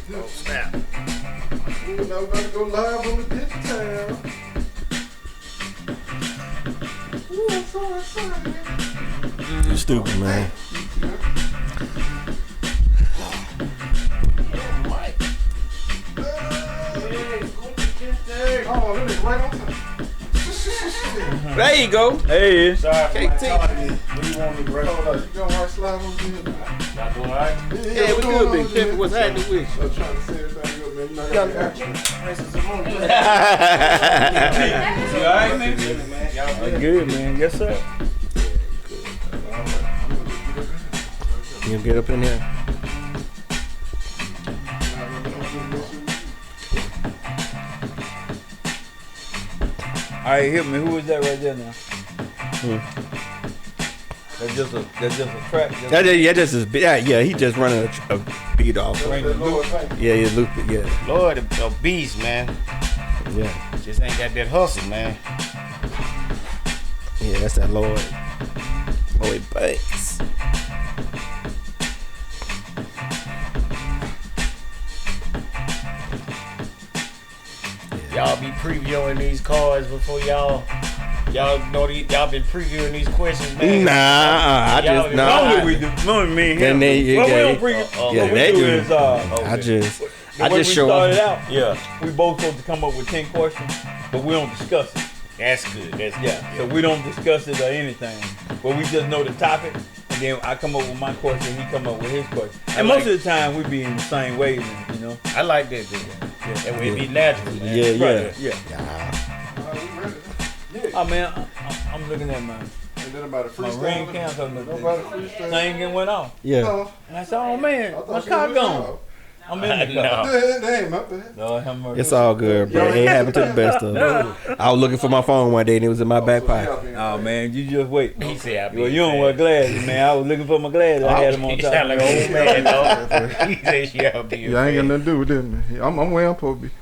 Oh, snap. Ooh, now we're about to go live on the digital. Ooh, I'm so excited. You stupid, man. Oh, that is right on time. There you go. Hey. Sorry for my KT. tardiness. What do you want me, bro? Hold on, you going right slide on the Y'all doing alright? Yeah, we good, big pimpin'. What's happening with you? I'm trying to set everything up, man. You know, I got action. You alright, man? Y'all Good, man. Yes, sir. You gonna get up in here? All right, hit me. Who is that right there now? That's just a track. Yeah, he just running a beat off. Yeah, loop it, yeah. Lord, a beast, man. Yeah. Just ain't got that hustle, man. Yeah, that's that Lloyd Banks. Y'all be previewing these cards before y'all know y'all been previewing these questions, man. Nah, I just Normally we do. Normally me and him. Then Well, we yeah, don't bring it. yeah, What they we do do. is, I the way just we show started up. out. Yeah, we both supposed to come up with 10 questions, but we don't discuss it. That's good. That's Yeah, so we don't discuss it or anything, but we just know the topic, and then I come up with my question, he come up with his question, and most of the time we be in the same wavelength, you know. I like that. That way it be natural, man. Right, yeah. Yeah. Oh man, I'm looking at my And then about a my freestyle. ring cam, so Nobody freestyle. thing and went off. Yeah. No, And I said, oh man, I thought my you car was gone. out. I'm in the car. No. That ain't my bad. Lord have mercy. It's all good, bro. It ain't happened to the best of us. I was looking for my phone one day and it was in my back pocket. Oh man, you just wait. He said, I be Well, you don't wear glasses, man. I was looking for my glasses. I had them on He top. sound like an old man, dog. He said she out being Yeah, I ain't got nothing to do with it. I'm where I'm supposed to be.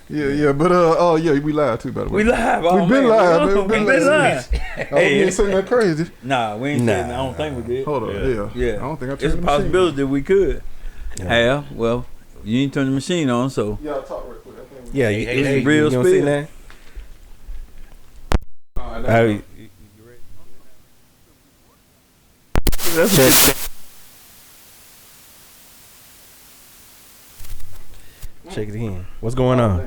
Yeah, but oh yeah, we live too, by the way. We live. We been live, man. We been live. I hope you ain't saying that crazy. Nah, we ain't saying. I don't think we did. Hold on, yeah. I don't think I turned It's a the machine. possibility that we could. Yeah. Well, you ain't turn the machine on, so. Yeah, I'll talk real quick. I think we- Yeah, Hey, you real don't see spill. that? Alright, Check it in. What's going on?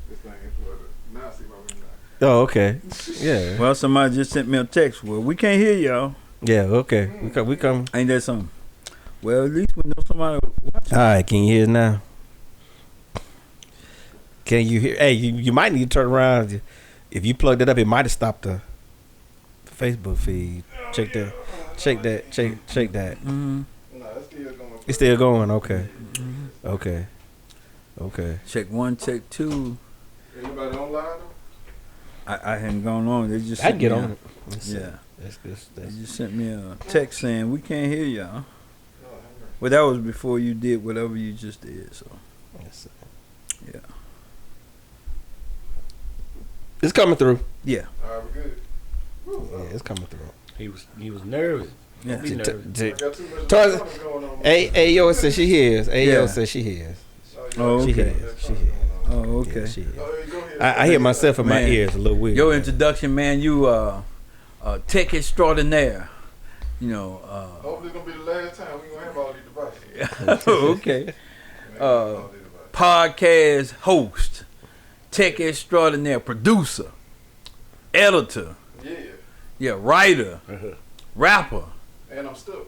This thing is for the now see why we not. Oh, okay. Yeah. Well, somebody just sent me a text. Well, we can't hear y'all. Yeah, okay. We come. Ain't that something? Well, at least we know somebody watching. All right, can you hear us now? Can you hear? Hey, you might need to turn around. If you plugged it up, it might have stopped the Facebook feed. Check that. Check that. Check that. Mm-hmm. Nah, it's still going. It's still going. Okay. Okay. Okay. Check 1, check 2. Anybody online though? I hadn't gone on. They just I sent can get me on a- it. Let's see. Yeah. That's They just sent me a text saying we can't hear y'all. No, I haven't. Well, that was before you did whatever you just did. So let's see. yeah. It's coming through. Yeah. All right, we good. Yeah, it's coming through. He was nervous. Yeah. Don't be nervous. I got too much Tarzan- going on. Hey, yo, says she hears. Hey, yo, Yeah. says she hears. Oh, She okay. hears. She hears. Oh, okay. Yeah, she hears. Oh, yeah, go ahead. I hear myself in my Man. ears a little weird. Your introduction, man. You tech extraordinaire. You know. Hopefully, it's gonna be the last time we gonna have all these devices. Okay. Man, all these devices. Podcast host, tech extraordinaire, producer, editor, Yeah, writer, rapper, and I'm stuck.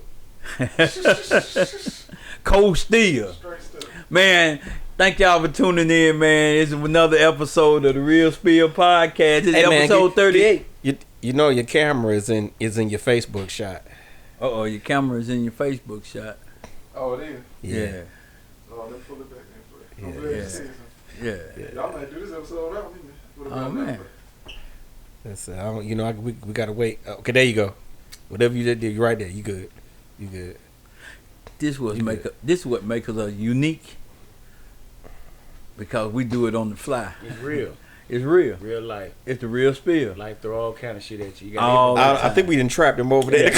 co-steer. Straight stuck. Man, thank y'all for tuning in, man. It's another episode of the Real Spill Podcast. It's Hey, man, episode 38. You know your camera is in your Facebook shot. Uh-oh, your camera's in your Facebook shot. Oh, it is. Yeah. Oh, let's pull it back in. I'm Yeah, glad yeah. to see you. Yeah. Y'all might do this episode without me. Oh, man. That's I don't, we gotta wait. Okay, there you go. Whatever you did, you right there. You good. You good. This is what makes us unique, because we do it on the fly. It's real. It's real. Real life. It's the real spill. Life throw all kind of shit at you. You All gotta I think we done trapped him over there.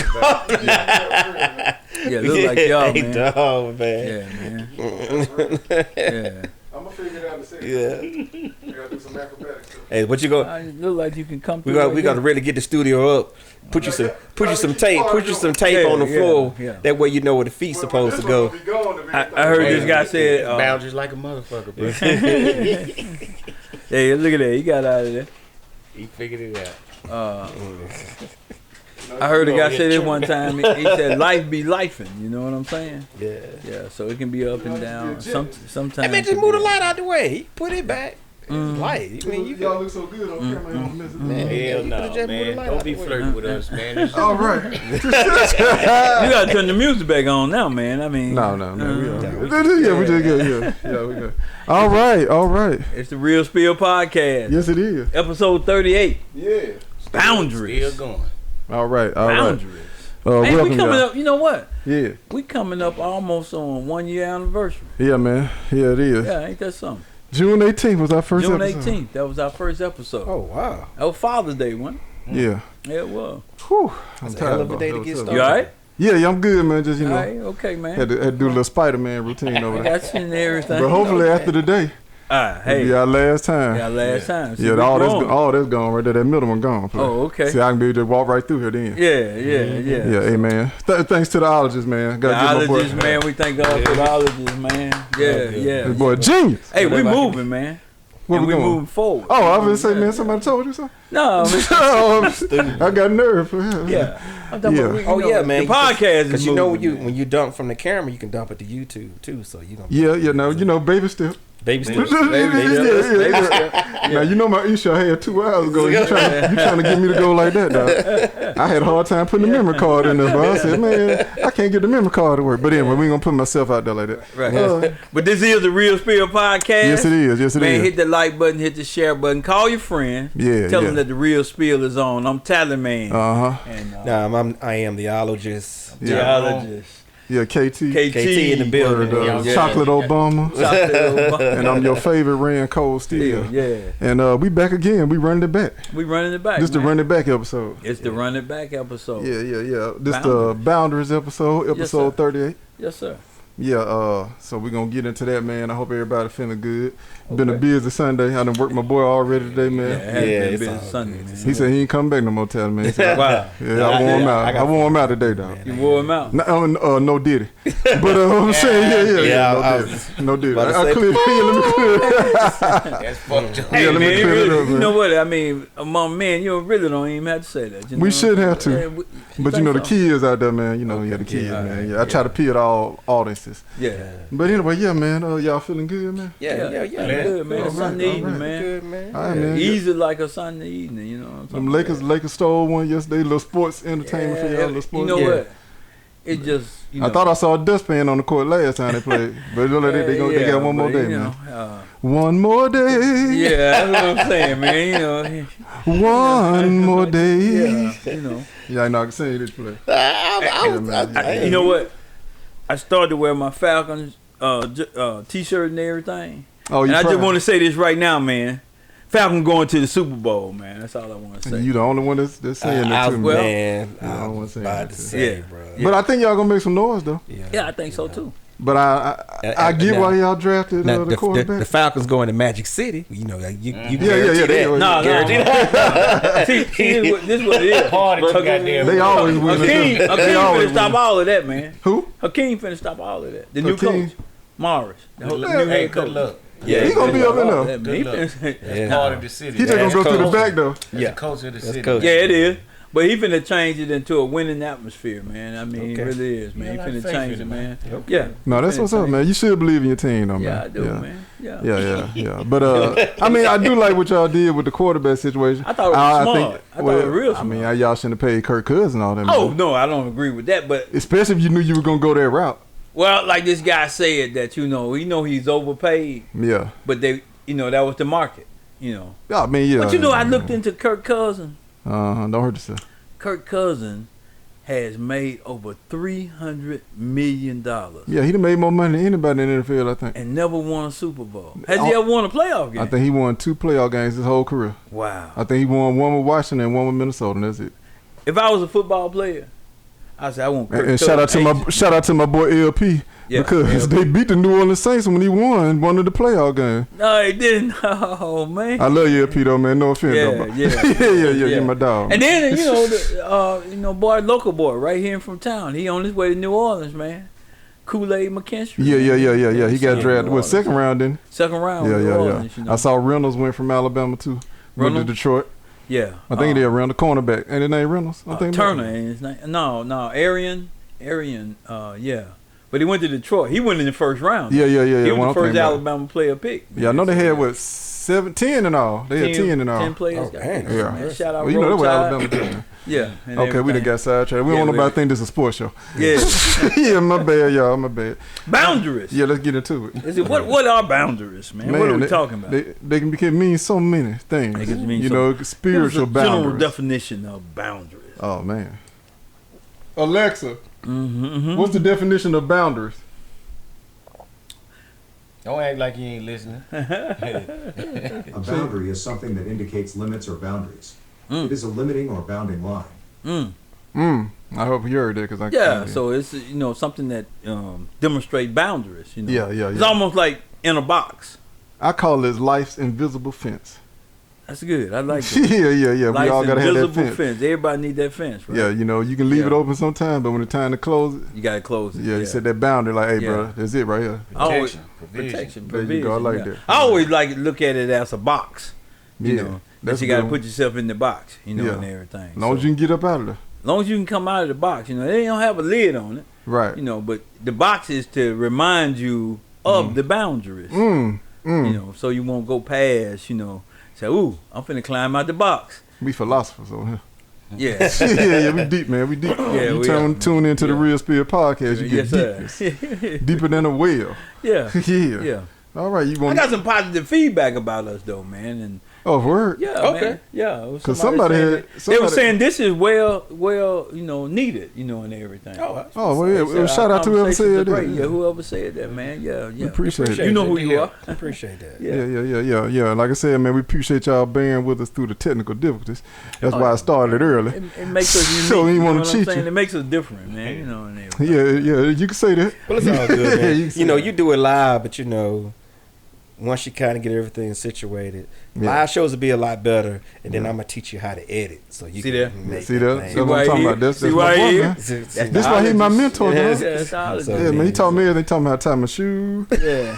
Yeah, look like y'all, Hey, man. dog, man. Yeah, man. That's Yeah. I'm gonna figure it out in a second. Yeah. I gotta do some acrobatics. Hey, what you go? It look like you can come We through. got to really get the studio up. Put you some tape. Put you some tape on the floor. Yeah. That way you know where the feet's supposed to go. I heard this guy said. Boundaries like a motherfucker, bro. Hey, look at that. He got out of there. He figured it out. I heard a guy say this one time. He said, "Life be lifing." You know what I'm saying? Yeah. Yeah. So it can be up and down. Sometimes. Hey man, just move the light out the way. Put it back. It's light. I mean, you y'all can. look so good on camera. Y'all miss it. Man, Hell you no, could've just moved the man. light Don't out be the way. flirting with us, man. This is- All right. You gotta turn the music back on now, man. I mean, No. Yeah, we just good. Yeah, we good. All right. it's the Real Spill Podcast, Yes, it is. episode 38. Yeah. Boundaries. Still going. All right. Boundaries. Hey, Welcome, we coming y'all. up. You know what? Yeah. We coming up almost on 1 year anniversary. Yeah, man. Yeah, it is. Yeah, ain't that something? June 18th was our first June episode. 18th. That was our first episode. Oh wow. That was Father's Day, wasn't Yeah. it? Yeah, it was. Whew. I'm That's a tired hell of a about day to that. get What's up? started. You all right? Yeah, I'm good, man. Just, you know, All right, okay, man. had to do a little Spider-Man routine over I there. got you and everything. But hopefully after the day, Hey, it'll be our last time. yeah, last time. See, Yeah, we grown. all that's gone right there. That middle one gone. Oh, okay. See, I can be able to walk right through here then. Yeah. Yeah, hey, man. Thanks to the ologist, man. The Gotta give my ologist, boy. man. We thank God for the ologist, man. Yeah. This boy genius. Hey, we Whatever I can moving, man. Where And we we going? moving forward. Oh, I was gonna say, man, somebody told you something? No, man. I got nerve for him. Yeah. I'm talking Yeah. about, you Oh know, yeah, man. The podcast Because is you know moving, when you dump from the camera, you can dump it to YouTube too. So you don't. Yeah, no, you know, baby step. Baby steps. Yeah. Now, you know my issue I had 2 hours ago. You trying to get me to go like that, dog. I had a hard time putting the memory card in there, bro. I said, man, I can't get the memory card to work. But anyway, we ain't going to put myself out there like that. Right. But this is the Real Spill Podcast. Yes, it is. Yes, it Man, is. hit the like button, hit the share button, call your friend. Yeah, Tell yeah. them that the Real Spill is on. I'm Talent Man. Uh-huh. And I am the ologist. geologist. Yeah, KT. KT in the building. Yeah. Chocolate Obama. Chocolate And I'm your favorite Rand Cole still. Yeah. And we back again. We running it back. We running it back. This the man. run it back episode. It's the run it back episode. Yeah. This the Boundaries episode, episode sir. 38. Yes, sir. Yeah, so we're gonna get into that, man. I hope everybody feeling good. Been a busy Sunday. I done worked my boy already today, Yeah, man. it has Yeah, been it's busy all Sunday, good. man. He said he ain't coming back no more, tell me. He said, Wow. yeah, I wore him out. I wore him out today, dog. You wore him out. No Diddy. But I'm saying, no Diddy. about to I say- cleared let me clear it. That's fucked up. Hey, let me man, clear it up, you man. know what? I mean, among men, you really don't even have to say that. You know? We should have to. Yeah, But you know, the think so? kids out there, man, you know, the kids, yeah, man. Yeah, I try to peel all audiences. Yeah. But anyway, yeah, man, y'all feeling good, man? Yeah. Man. Good, man. All Sunday right, evening, all right. man. Good man. All right, man. Easy like a Sunday evening, you know what I'm talking Them Lakers stole one yesterday. Little sports entertainment for y'all. Little sports. You know what? It just, you know. I thought I saw a dustpan on the court last time they played, but it look like they got one more but, day, you man. know, One more day. yeah, that's what I'm saying, man. You know, One more day. yeah, you know. Yeah, I know I can say this play. You know what? I started to wear my Falcons t-shirt and everything. Oh, And you I just proud? want to say this right now, man. Falcon going to the Super Bowl, man. That's all I want to say. You the only one that's saying that to me. well, Man, Yeah, I I wanna was say about that to too. say, Yeah. bro. But I think y'all gonna make some noise though. Yeah, I think so too. But I get why y'all drafted Now, the quarterback. the Falcons going to Magic City. You know, you Yeah, guarantee they that. always- No, Guarantee no. See, this is what it is. Party too goddamn. They always win. Hakeem They always finna stop win. all of that, man. Who? Hakeem finna stop all of that. The new Hakeem? coach, Morris. The whole new Hey, head good coach. luck. Yeah, He gonna be up in there. that, man. He finna- That's part of the city. He just gonna go through the back though. That's Yeah. the culture of the city. coach. Yeah, it is. But he finna change it into a winning atmosphere, man. I mean, Okay. it really is, man. Yeah, He like finna faith change in it, it, man. Okay. Yeah. No, that's what's up, man. You should believe in your team, though, man. Yeah, I do, man. Yeah. Yeah. But I mean, I do like what y'all did with the quarterback situation. I thought it was smart. I thought it was real I mean, smart. y'all shouldn't have paid Kirk Cousins and all that. Oh man. no, I don't agree with that. But Especially if you knew you were gonna go that route. well, like this guy said that he's overpaid, Yeah. but that was the market, you know. I mean, yeah. But I looked into Kirk Cousins. Don't hurt yourself. Kirk Cousins has made over $300 million Yeah, he done made more money than anybody in the NFL, I think. and never won a Super Bowl. Has he ever won a playoff game? I think he won 2 playoff games his whole career. Wow. I think he won one with Washington and one with Minnesota, and that's it. If I was a football player, I said I want. And shout out to my boy LP because they beat the New Orleans Saints when he won one of the playoff games. No, he didn't. Oh man. I love you, LP though, man. No offense, though. Yeah. You're my dog. And then boy, local boy, right here from town. He on his way to New Orleans, man. Kool-Aid McKinstry. Yeah. He got drafted. Second round, didn't he? Second round. Yeah. I saw Reynolds went from Alabama too. Went to Detroit. Yeah. I think they around the cornerback. Ain't his name Reynolds? I think Turner ain't his name. No, Arian, yeah. But he went to Detroit. He went in the first round. Yeah. He was the first Alabama player pick. Man. Yeah, I know they had 10 and all. They had 10 and all. 10 players. Yeah. Shout out. Well, you know that was Alabama did. Yeah. Okay, we done got sidetracked. We don't want nobody think this is a sports show. Yeah. Yeah, my bad, y'all. My bad. Boundaries. Yeah, let's get into it. What are boundaries, man? What are we talking about? They can mean so many things. They can mean spiritual boundaries. General definition of boundaries. Oh man. Alexa, what's the definition of boundaries? Don't act like you ain't listening. A boundary is something that indicates limits or boundaries. It is a limiting or bounding line. I hope you heard that because I can't. So it's something that demonstrate boundaries. Yeah. It's almost like in a box. I call this life's invisible fence. That's good. I like it. Yeah. We all gotta have that invisible fence. Everybody need that fence, right? Yeah, you can leave it open sometimes, but when it's time to close it, you gotta close it. Yeah, you set that boundary like, hey, bro, that's it right here. Protection. There you go. I like that. I always look at it as a box. You know, that's you gotta put yourself in the box, and everything. As long as you can get up out of there. As long as you can come out of the box, they don't have a lid on it. Right. But the box is to remind you of the boundaries. So you won't go past, say, ooh, I'm finna climb out the box. We philosophers over here. Yeah. Yeah, we deep, man. We deep. Yeah, you tune into the Real Spirit podcast, you get deepness. Deeper than a whale. Yeah. Yeah. All right, I got some positive feedback about us though, man. And word? Yeah, okay. Man. Yeah. Because somebody they were saying this is well, needed, and everything. Well, shout out to whoever said that. Yeah, whoever said that, man. Yeah. We appreciate it. You know who you are. I appreciate that. Yeah. Like I said, man, we appreciate y'all bearing with us through the technical difficulties. That's why I started early. It makes us unique. So we you know want what to I'm cheat saying? you. It makes us different, man. And everything. Yeah, you can say that. Well, it's all good, man. You you do it live, but once you kind of get everything situated, live shows will be a lot better, and then I'm gonna teach you how to edit, so you see can make that. That's what I'm talking about. That's my boy, man. That's why he's my mentor, man. Man, he taught me everything. He taught me how to tie my shoe. Yeah.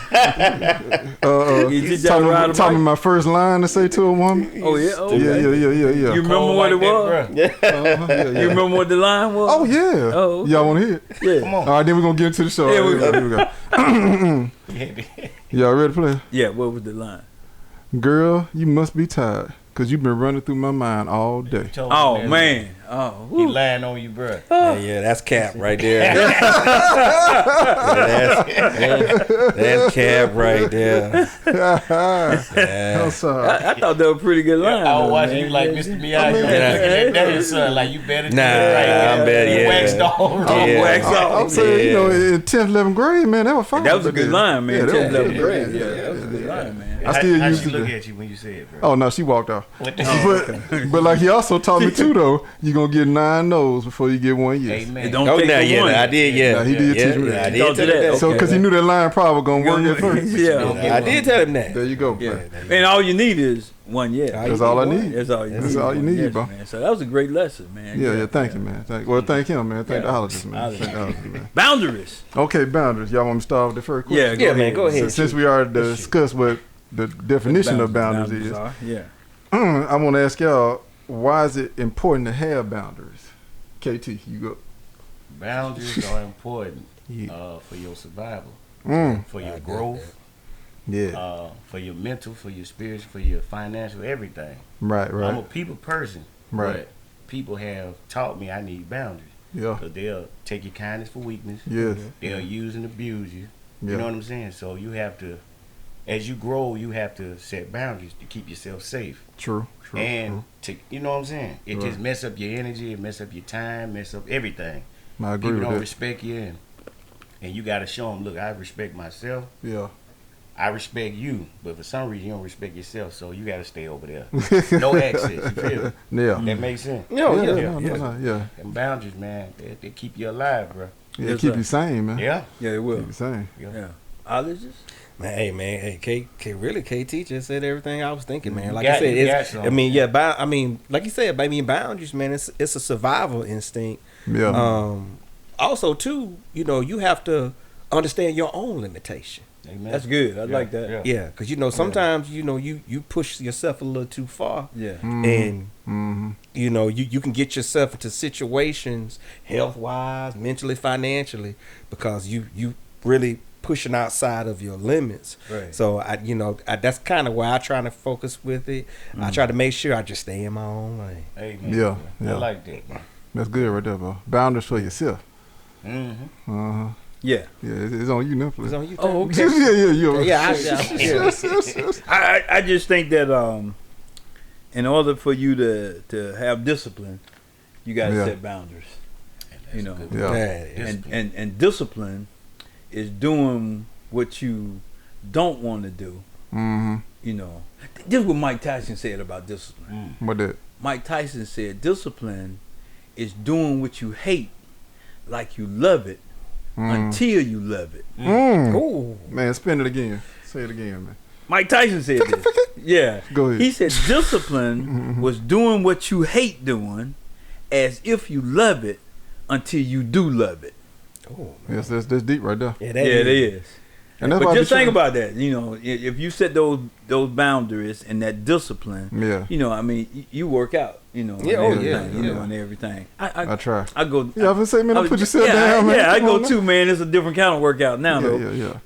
Taught me my first line to say to a woman. Oh yeah. Okay. Yeah. You remember what it was? Yeah. You remember what the line was? Oh yeah. Oh, okay. Y'all want to hear it? Yeah. Come on. All right, then we're gonna get into the show. Yeah, Here we go. Y'all ready to play? Yeah. What was the line? Girl, you must be tired, cause you've been running through my mind all day. Oh man. Oh. He lying on you, bro. Yeah, that's cap right there. That's cap right there. I'm sorry. I thought that was a pretty good line. I was watching you like Mr. Miyagi. That is like you better. Nah, I'm better. Yeah. Waxed off. Wax off. I'm saying, in 10th, 11th grade, man, that was fine. That was a good line, man. Yeah, 10th, 11th yeah, grade. yeah, Yeah, that was a good line, man. I still How use she it. look at you when you say it, bro? Oh no, she walked off. What the But like he also taught me too, though. You gonna get 9 no's before you get 1 yes. Amen. Don't Oh, take nah, the yeah, one. I did, yeah. Nah, he did teach me that. I did Don't tell do him that. that. So because he knew that line probably gonna work at first. Yeah. I did tell him that. There you go. Yeah. Man. And all you need is 1 yes. That's all I need. That's all you need. That's all you need, Yes, bro. Man. So that was a great lesson, man. Yeah. Thank you, man. Thank him, man. Thank the ologist, man. Thank the ologist, man. Boundaries. Okay, boundaries. Y'all want me to start with the first question? Yeah, Man, go ahead. Since we already discussed what the definition of boundaries is, are. Yeah. I want to ask y'all, why is it important to have boundaries? KT, you go. Boundaries are important for your survival, for your growth, for your mental, for your spiritual, for your financial, everything. Right. I'm a people person, Right. but people have taught me I need boundaries. Yeah. Because they'll take your kindness for weakness. Yes. They'll use and abuse you. Yeah. You know what I'm saying? So you have to, as you grow, you have to set boundaries to keep yourself safe. True. And to, you know what I'm saying? It Right. just mess up your energy, it mess up your time, mess up everything. I agree People with don't that. respect you, and you got to show them, look, I respect myself, Yeah. I respect you, but for some reason you don't respect yourself, so you got to stay over there. No access. You feel me? Yeah. That makes sense. Yeah. Them boundaries, man, they keep you alive, bro. Yeah, Yes, keep sir. you sane, man. Yeah. Yeah, it will. Keep you sane. Yeah. Allergies? Man, K teacher said everything I was thinking, man. You Like got- I said, you got it's, some. I mean, like you said, boundaries, man. It's a survival instinct. Yeah. Also, too, you have to understand your own limitation. Amen. That's good. I like that. Yeah. Yeah, because sometimes you push yourself a little too far, Yeah. and Mm-hmm. you can get yourself into situations health wise, mentally, financially, because you really pushing outside of your limits. Right. So that's kind of why I try to focus with it. I try to make sure I just stay in my own lane. Amen. Yeah, I yeah. like that, man. That's good right there, bro. Boundaries for yourself. Mm-hmm. Yeah. Yeah, it's on you now. It's on you. Oh, okay. I just think that in order for you to have discipline, you got to Yeah. set boundaries. You know, Yeah. and discipline is doing what you don't want to do. Mm-hmm. You know, this is what Mike Tyson said about discipline. What that? Mike Tyson said discipline is doing what you hate like you love it until you love it. Ooh. Man, spin it again. Say it again, man. Mike Tyson said this. Yeah. Go ahead. He said discipline was doing what you hate doing as if you love it until you do love it. Oh, Yes, that's deep right there. yeah, It is. And that's But why I just be think trying- about that. You know, if you set those boundaries and that discipline, Yeah. you know, I mean, you work out, you know, Yeah, and oh, everything, yeah, you know, yeah. and everything. I try. I go. Yeah, I was saying, man, don't put yourself yeah, down, man. Yeah, I Come go on now. too, man. It's a different kind of workout now, though. Yeah.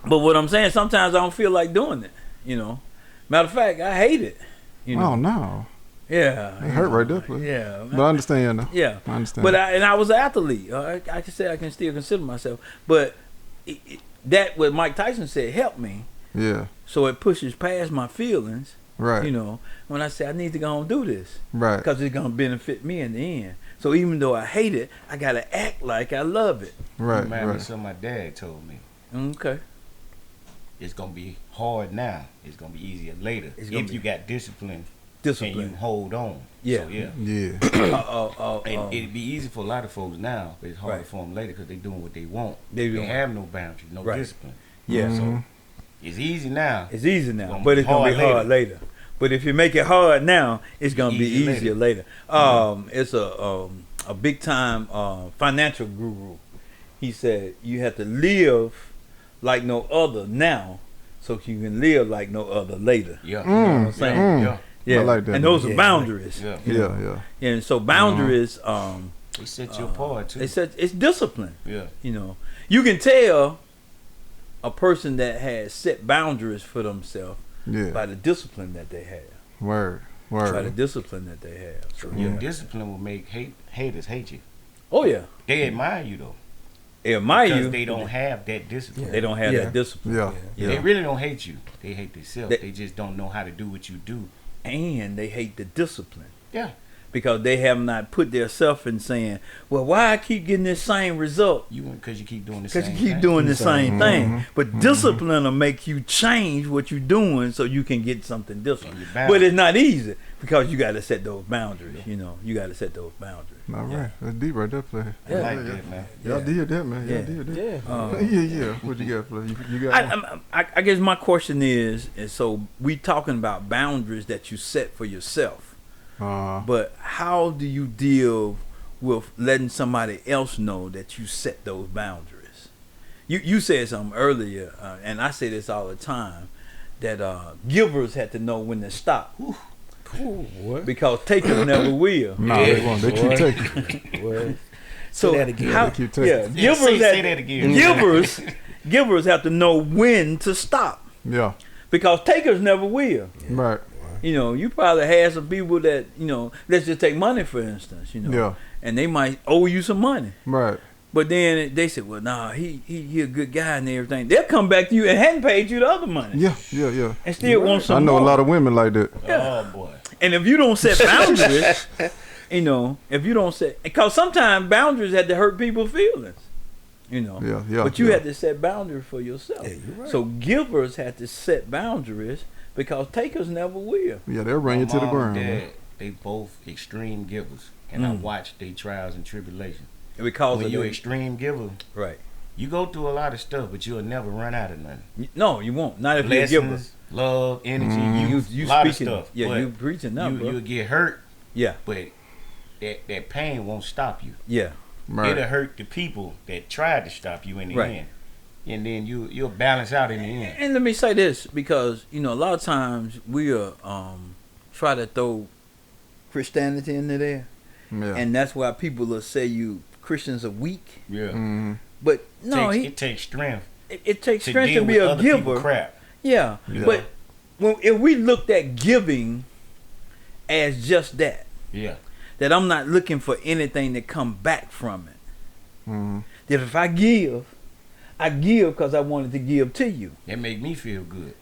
But what I'm saying, sometimes I don't feel like doing it. You know, matter of fact, I hate it. You know, Oh no, yeah, it hurt right there, please. yeah, But I understand though. yeah. I understand. But I was an athlete. I can say I can still consider myself. But that what Mike Tyson said helped me. Yeah. So it pushes past my feelings. Right. You know, when I say I need to go and do this Right. because it's gonna benefit me in the end. So even though I hate it, I gotta act like I love it. Right. Remind me Right. something my dad told me. Okay. It's gonna be hard now. It's gonna be easier later. It's gonna If be- you got discipline and Discipline. you hold on. Yeah. So, yeah. Yeah. And it'd be easy for a lot of folks now, but it's harder Right. for them later because they doing what they want. They They doing- have no boundaries, no Right. discipline. Yeah. Mhm. So it's easy now. It's easy now, Gonna but be it's gonna be hard hard later. But if you make it hard now, it's gonna be Easier easier later. It's a big time financial guru. He said you have to live like no other now, so you can live like no other later. Yeah. You know what I'm saying? Yeah. Yeah, I like that, and those man. are boundaries. Yeah. you know? Yeah. And so boundaries, They set you apart too. they said it's discipline. Yeah. You know, you can tell a person that has set boundaries for themselves Yeah. by the discipline that they have. Word. By the Word. discipline that they have. So, Your yeah. discipline will make haters hate you. Oh yeah, They admire you though. they admire Because you. they don't have that discipline. They don't have Yeah. that discipline. Yeah. They really don't hate you. They hate themselves. They- They just don't know how to do what you do. And they hate the discipline Yeah. because they have not put their self in saying, "Well, why I keep getting this same result?" Because you keep doing the same Because you keep thing. doing the same thing. Mhm. But discipline will make you change what you're doing so you can get something different. And you're bound. But it's not easy because you got to set those boundaries. You know, you got to set those boundaries. All right. That's deep right there, play. I like that, man. Y'all did that, man. Y'all Yeah. did that. Yeah. Yeah. What you got, play? You got. I guess my question is so we talking about boundaries that you set for yourself, but how do you deal with letting somebody else know that you set those boundaries? You said something earlier, and I say this all the time, that givers had to know when to stop What? because takers never will. Nah, they won't. They keep taking. What? So Say that again. how- They keep taking. yeah, Yeah, say that again. Givers have to know when to stop Yeah. because takers never will. Right. You know, you probably had some people that, you know, let's just take money for instance, you know, Yeah. and they might owe you some money. Right. But then they said, well, nah, he a good guy and everything. They'll come back to you and hadn't paid you the other money Yeah. and still want some I know more. a lot of women like that. Oh, boy. And if you don't set boundaries, you know, if you don't set, because sometimes boundaries have to hurt people's feelings. You know. Yeah. But you had to set boundaries for yourself. Yeah, you're right. So givers had to set boundaries because takers never will. Yeah, they'll run you to the mom ground. and Man. dad, they both extreme givers, and I watch their trials and tribulations. Because When of you're that- extreme giver, right. you go through a lot of stuff, but you'll never run out of nothing. No, you won't. Not if you're a giver. Lessons, love, energy, You a lot of speaking. stuff. Yeah, but you preaching now, bro. you'll get hurt, Yeah, but that pain won't stop you. yeah. Right. It'll hurt the people that tried to stop you in the Right. end, and then you'll balance out in the end. And let me say this, because a lot of times we'll try to throw Christianity into there, Yeah. and that's why people will say you Christians are weak. Yeah, Mhm. But no, it takes strength it takes to strength deal to be with a other people's giver. crap. Yeah. Yeah. But if we looked at giving as just that I'm not looking for anything to come back from it. Mhm. That if I give because I wanted to give to you. That make me feel good.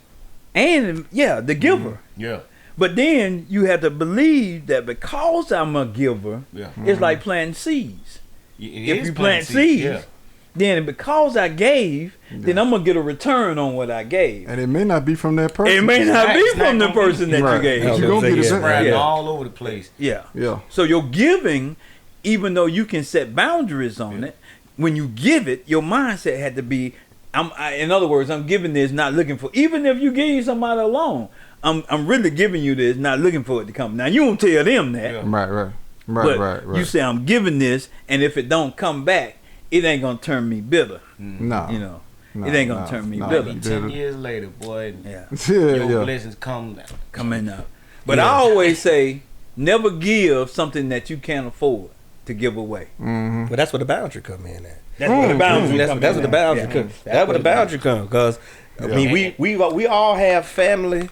And the giver. Yeah, But then you have to believe that because I'm a giver, yeah. it's like planting seeds. It If is you plant planting seeds, then because I gave, then I'm gonna get a return on what I gave. And it may not be from that person. It may not be It's not from the gonna be- person that you Right. gave. But you you gonna get it back. spreading Yeah. all over the place. Yeah. Yeah. So your giving, even though you can set boundaries on it, when you give it, your mindset had to be, in other words, I'm giving this, not looking for, even if you gave somebody a loan, I'm really giving you this, not looking for it to come. Now you won't tell them that, Yeah. Right. but you say I'm giving this, and if it don't come back, it ain't gonna turn me bitter. No. You know, No, it ain't gonna no, turn me no. bitter. You 10 did it. years later, boy, Yeah, your Yeah. blessings come. coming up. But I always say, never give something that you can't afford to give away. Mm-hmm. But that's where the boundary come in at. That's where the boundary That's come where the in. boundary Yeah. come. That's where the boundary come. Because I mean, we all have family,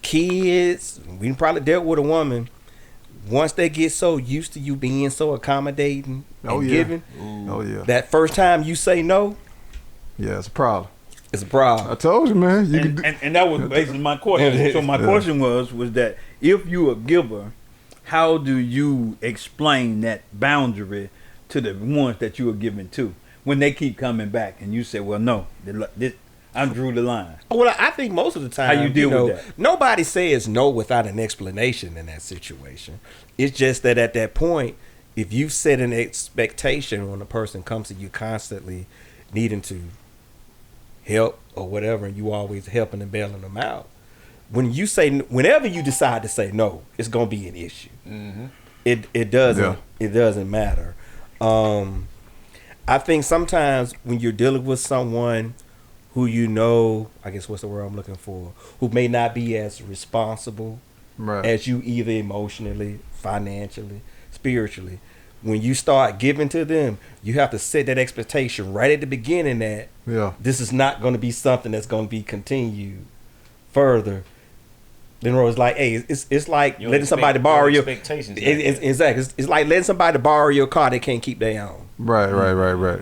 kids. We probably dealt with a woman. Once they get so used to you being so accommodating and giving, Oh yeah. that first time you say no, Yeah, it's a problem. it's a problem. I told you, man. You can do. And that was basically my question. So my question was that if you a giver, how do you explain that boundary to the ones that you are giving to when they keep coming back and you say, well, no, I drew the line. Well, I think most of the time, How you deal with that? Nobody says no without an explanation in that situation. It's just that at that point, if you set an expectation when a person comes to you constantly needing to help or whatever, and you always helping and bailing them out, whenever you decide to say no, it's gonna be an issue. Mm-hmm. It doesn't matter. I think sometimes when you're dealing with someone who I guess what's the word I'm looking for, who may not be as responsible Right. as you, either emotionally, financially, spiritually, when you start giving to them, you have to set that expectation right at the beginning that this is not going to be something that's going to be continued further. Then it's like, hey, it's like letting somebody borrow your expectations. Exactly. It's like letting somebody borrow your car they can't keep their own. Right.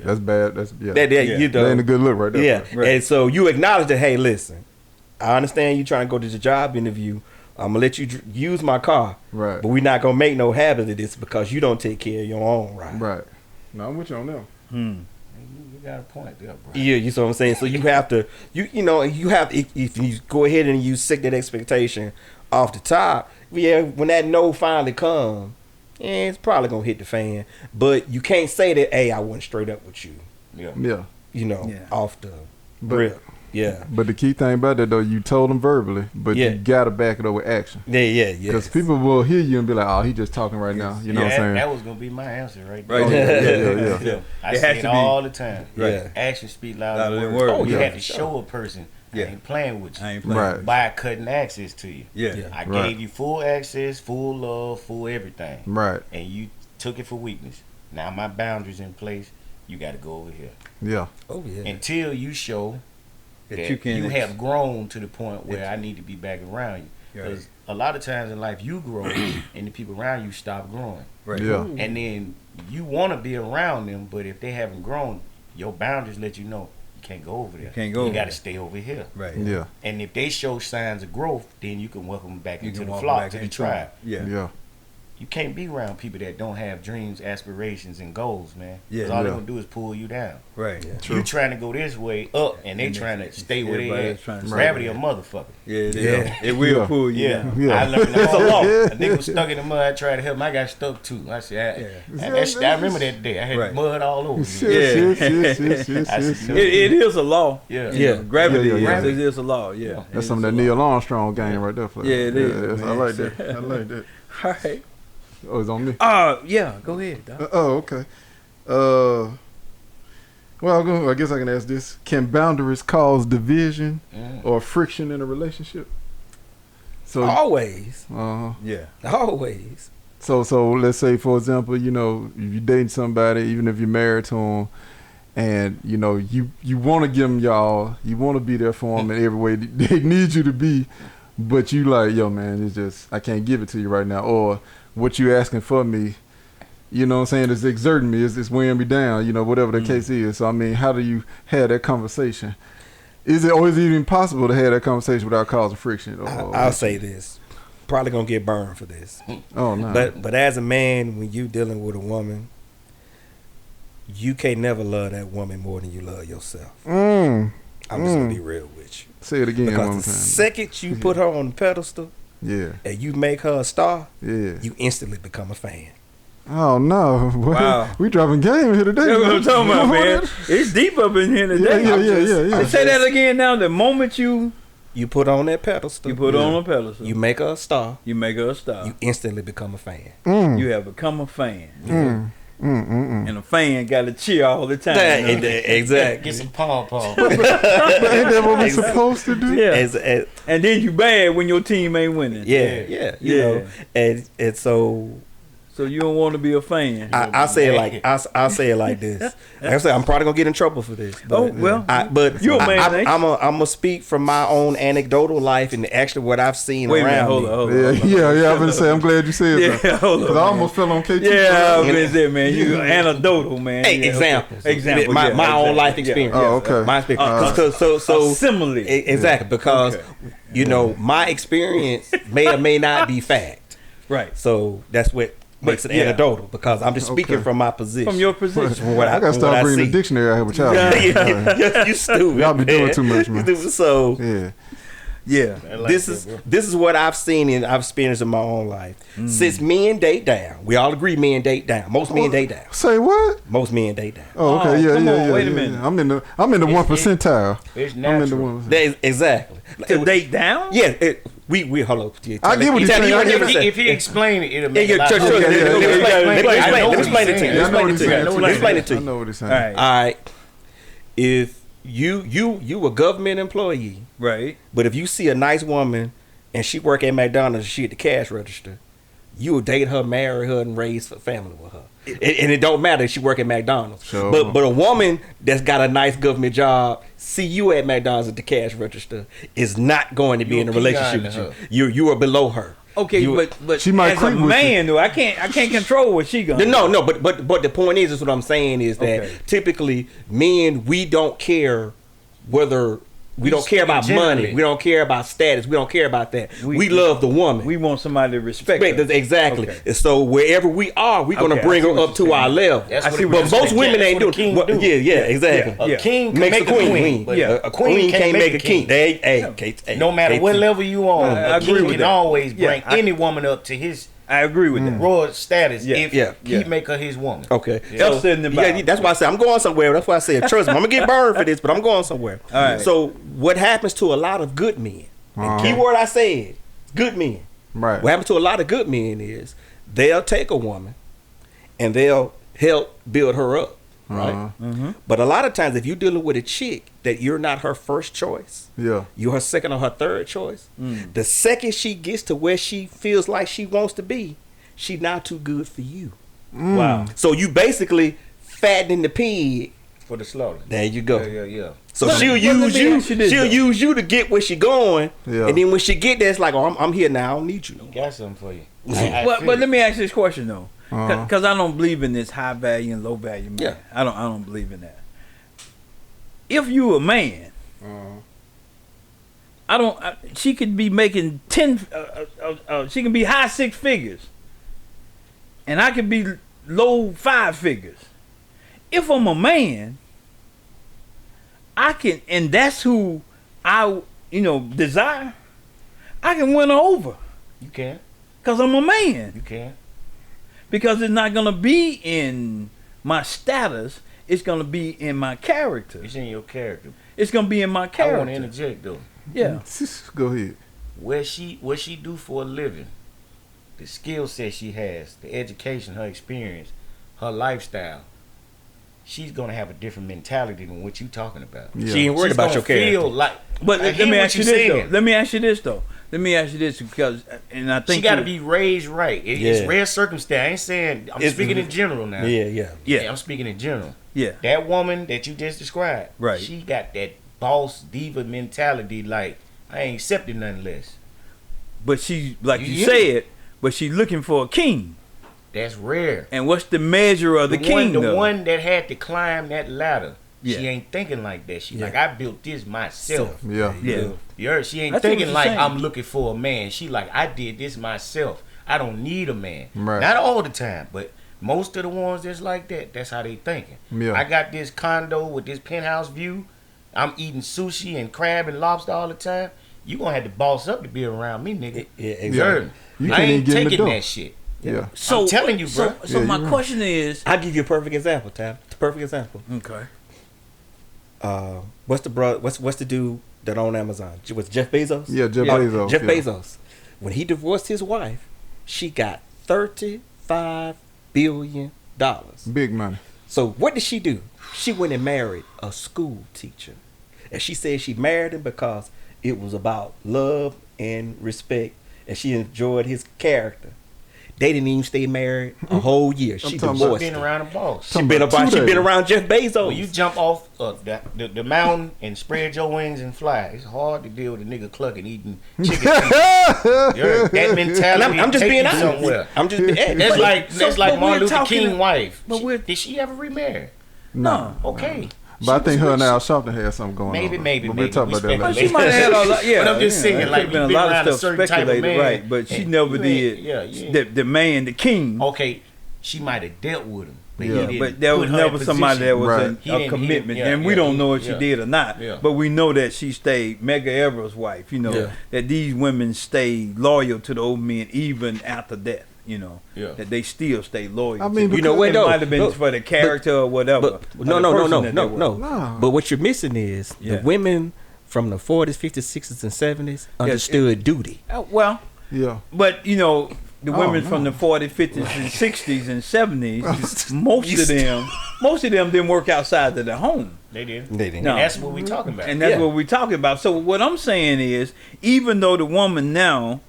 That's bad. That's That that ain't a good look right there. Yeah. Right. And so you acknowledge that, hey, listen, I understand you trying to go to the job interview. I'm gonna let you use my car, Right. but we're not gonna make no habit of this because you don't take care of your own right. Right. No, I'm with you on that. You got a point there, bro. Yeah, you see what I'm saying. So you have to, you have if you go ahead and you set that expectation off the top. Yeah, when that no finally comes, it's probably gonna hit the fan. But you can't say that, hey, I went straight up with you. Yeah. Off the But rip. Yeah. But the key thing about that though, you told them verbally, but you gotta back it up with action. Yeah. Because people will hear you and be like, "Oh, he just talking right now." You know what I'm saying? That was gonna be my answer right there. Right. Yeah. I It say has it to be. all the time. Right. Action speak louder Louder than than words. words. You Oh, yeah, have to show a person I ain't playing with you. I ain't playing. Right. By cutting access to you. Yeah. I Right. gave you full access, full love, full everything. Right. And you took it for weakness. Now my boundaries in place. You got to go over here. Yeah. Oh yeah. Until you show that you have grown to the point where I need to be back around you. Because a lot of times in life you grow and the people around you stop growing. Right. Yeah. And then you want to be around them, but if they haven't grown, your boundaries let you know you can't go over there. Can't go You over got there. to stay over here. Right. Yeah. And if they show signs of growth, then you can welcome them back You into can the walk flock, back to the into tribe. Yeah. Yeah. you can't be around people that don't have dreams, aspirations, and goals, man. Yeah, Because all they're gonna do is pull you down. Right. Yeah. You trying to go this way up, and they trying to stay where they at. Gravity a motherfucker. Yeah, it will pull you down. I learned the whole law. A nigga was stuck in the mud. I tried to help him. I got stuck too. I said, I remember that day. I had mud all over me. It is a law. Yeah. Gravity is a law. Yeah. That's some of that Neil Armstrong game right there. Yeah, it is. I like that. I like that. All right. Oh, it's on me. Yeah. Go ahead. Okay. Well, I guess I can ask this: can boundaries cause division or friction in a relationship? So always. Yeah. Always. So let's say, for example, if you're dating somebody, even if you're married to them, and you want to give them you want to be there for them in every way they need you to be, but you like, yo, man, it's just I can't give it to you right now, or what you asking for me, you know what I'm saying, it's exerting me, it's weighing me down, whatever the case is. So I mean, how do you have that conversation? Is it even possible to have that conversation without causing friction? I'll say this. Probably gonna get burned for this. Oh no. But as a man, when you dealing with a woman, you can't never love that woman more than you love yourself. I'm just gonna be real with you. Say it again because one the time. second you put her on the pedestal, and you make her a star, you instantly become a fan. Oh no! Wow, we dropping game here today. That's what I'm talking about, man. It's deep up in here today. Yeah. Say that again now. The moment you put on that pedestal, you make her a star. You instantly become a fan. You have become a fan. And a fan got to cheer all the time. Exactly. Get some pom. But ain't that what we supposed to do? Yeah. And then you bad when your team ain't winning. Yeah. You know, and so you don't want to be a fan. I'll say it like this. Like I said, I'm probably gonna get in trouble for this. But, but you're a man. I'm gonna speak from my own anecdotal life and actually what I've seen around me. Hold on. Yeah. I've been saying. I'm glad you said that. Because I almost fell on KT. Yeah, I've been saying, man. You anecdotal, man. Hey, examples. My own life experience. Oh, okay. My experience. So similarly. Exactly, because my experience may or may not be fact. Right. So that's what makes it anecdotal, because I'm just speaking from my position. From your position. From what I gotta start bringing the dictionary out here with y'all. You stupid. Y'all be doing too much, man. So this is what I've seen and I've experienced in my own life. Since men date down, we all agree men date down. Most men date down. Say what? Most men date down. Oh, okay, yeah. Wait a minute. I'm in the 1 percentile. It's natural. I'm in the 1%. Exactly. To date down? Yeah. We hold up. I get what you're saying. If he explain it, it'll make Let me explain it to you. I know what he's saying. All right. If you a government employee, right? But if you see a nice woman and she work at McDonald's, she at the cash register, you will date her, marry her, and raise a family with her. And it don't matter if she work at McDonald's. Sure. But a woman that's got a nice government job, see you at McDonald's at the cash register, is not going to be in a relationship with you. You are below her. Okay, but she might as a man, though, I can't control what she gonna. No, but the point is what I'm saying is that typically men, we don't care whether. We don't care about money. We don't care about status. We don't care about that. We love the woman. We want somebody to respect her. Exactly. Okay. And so wherever we are, we're going to bring her up to our level. But most women ain't doing it. Yeah, exactly. A king can makes make a queen. A queen can't make a king. No matter what level you on, a king can always bring any woman up to his. I agree with that. Royal status if he make her his woman. Okay. So, that's why I say I'm going somewhere. That's why I said, trust me, I'm going to get burned for this, but I'm going somewhere. All right. So what happens to a lot of good men, and keyword I said, good men. Right. What happens to a lot of good men is they'll take a woman and they'll help build her up. Right. But a lot of times if you're dealing with a chick that you're not her first choice, you're her second or her third choice, the second she gets to where she feels like she wants to be, she's not too good for you. Wow. So you basically fattening the pig for the slaughter. There you go. Yeah. So she'll use you to get where she going, and then when she get there, it's like, oh, I'm here now. I don't need you no more. Got something for you. But let me ask you this question though. Because I don't believe in this high value and low value man. I don't believe in that. If you a man, she could be making 10. She can be high 6 figures, and I can be low 5 figures. If I'm a man, I can, and that's who I, desire. I can win her over. You can. Because I'm a man. You can. Because it's not going to be in my status. It's going to be in my character. It's in your character. It's going to be in my character. I want to interject, though. Yeah. Go ahead. What she do for a living, the skill set she has, the education, her experience, her lifestyle, she's going to have a different mentality than what you talking about. Yeah. She ain't worried about your character. But let me ask you this, though. Let me ask you this, because, and I think she got to be raised right. It's rare circumstance. I ain't saying, I'm speaking in general now. Yeah. I'm speaking in general. Yeah. That woman that you just described, right? She got that boss diva mentality, like, I ain't accepting nothing less. But she, like you said, but she's looking for a king. That's rare. And what's the measure of the king? The one that had to climb that ladder. Yeah. She ain't thinking like that. She like, I built this myself. Yeah. You heard? She ain't thinking like I'm looking for a man. She like, I did this myself. I don't need a man. Right. Not all the time, but most of the ones that's like that, that's how they thinking. Yeah. I got this condo with this penthouse view. I'm eating sushi and crab and lobster all the time. You gonna have to boss up to be around me, nigga. Yeah, exactly. I ain't taking that shit. Yeah. So I'm telling you, bro. So my question is, I'll give you a perfect example, Tab. It's a perfect example. Okay. What's the dude that owned Amazon? Was Jeff Bezos? Yeah, Jeff Bezos. Jeff Bezos. When he divorced his wife, she got $35 billion. Big money. So what did she do? She went and married a school teacher. And she said she married him because it was about love and respect, and she enjoyed his character. They didn't even stay married a whole year. She divorced him. Around the boss. She been around Jeff Bezos. When you jump off the mountain and spread your wings and fly, it's hard to deal with a nigga clucking eating chicken. That mentality. I'm just being honest. Somewhere. I'm just being That's like Martin Luther King's wife. Did she ever remarry? No. Okay. But I think her and Al Sharpton had something going on. Maybe. We'll talk about that later. She might have had a lot. Yeah, but I'm just saying, like, been a lot of stuff speculated, right? But she never did. The man, the king. Okay, she might have dealt with him, but there was never somebody that was a commitment, and we don't know if she did or not. But we know that she stayed Medgar Evers' wife. That these women stayed loyal to the old men even after death. That they still stay loyal. I mean, it might have been for the character or whatever. No. But what you're missing is the women from the 40s, 50s, 60s, and 70s understood duty. But the women from the 40s, 50s, and 60s and 70s, most of them didn't work outside of their home. They did. No. And that's what we're talking about. And that's what we're talking about. So what I'm saying is, even though the woman now,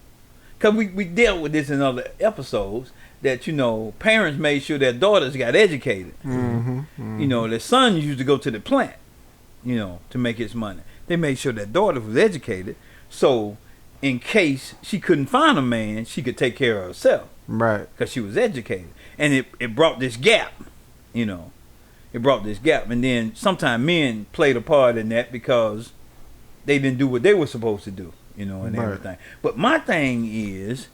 because we dealt with this in other episodes, that parents made sure their daughters got educated. Their sons used to go to the plant, to make his money. They made sure their daughter was educated, so in case she couldn't find a man, she could take care of herself, right? Because she was educated, and it brought this gap, It brought this gap, and then sometimes men played a part in that because they didn't do what they were supposed to do. And everything. But my thing is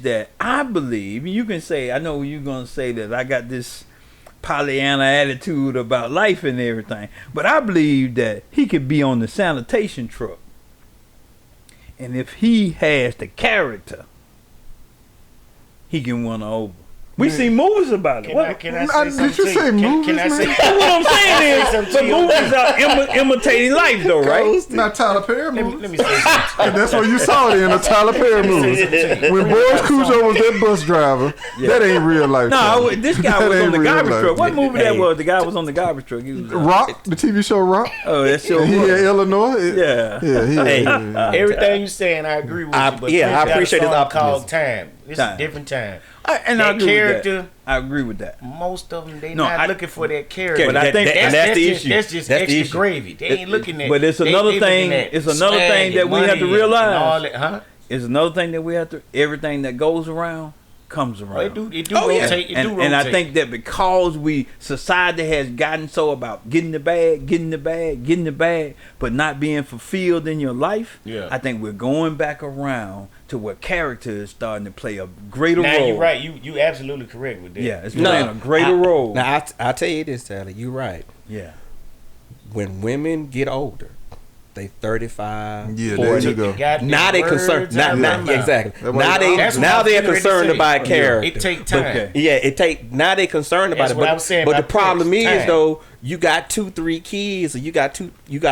that I believe, you can say, I know you're going to say that I got this Pollyanna attitude about life and everything, but I believe that he could be on the sanitation truck. And if he has the character, he can win her over. We see movies about it. Can I say something? Did you say movies? Can I say what I'm saying is, the movies are imitating life, though, right? Not Tyler Perry movies. Let me say something. And that's what you saw it in the Tyler Perry movie. When Boris Cujo was that bus driver, that ain't real life. No, this guy was on the garbage truck. What movie that was? The guy was on the garbage truck. He was Rock, the TV show Rock. Oh, that show. He had Illinois. Everything you're saying, I agree with you. But I appreciate his optimism. Called Time. It's a different time. And I agree with that. Most of them, they not looking for that character. But I think that's the issue. That's just extra gravy. They ain't looking at. But it's another thing. It's another thing that we have to realize. It's another thing that we have to. Everything that goes around comes around. It do rotate. And I think that because society has gotten so about getting the bag, but not being fulfilled in your life, I think we're going back around to where character is starting to play a greater role. Now you're right. You absolutely correct with that. Yeah, it's playing a greater role. Now I tell you this, Tyler, you're right. Yeah. When women get older, they 35, Yeah, 40. there you go. Now they concerned. Exactly. Now they're concerned about character. It take time. Okay. Now they concerned about it. What I was saying. But the problem is though, you got 2-3 kids, or you got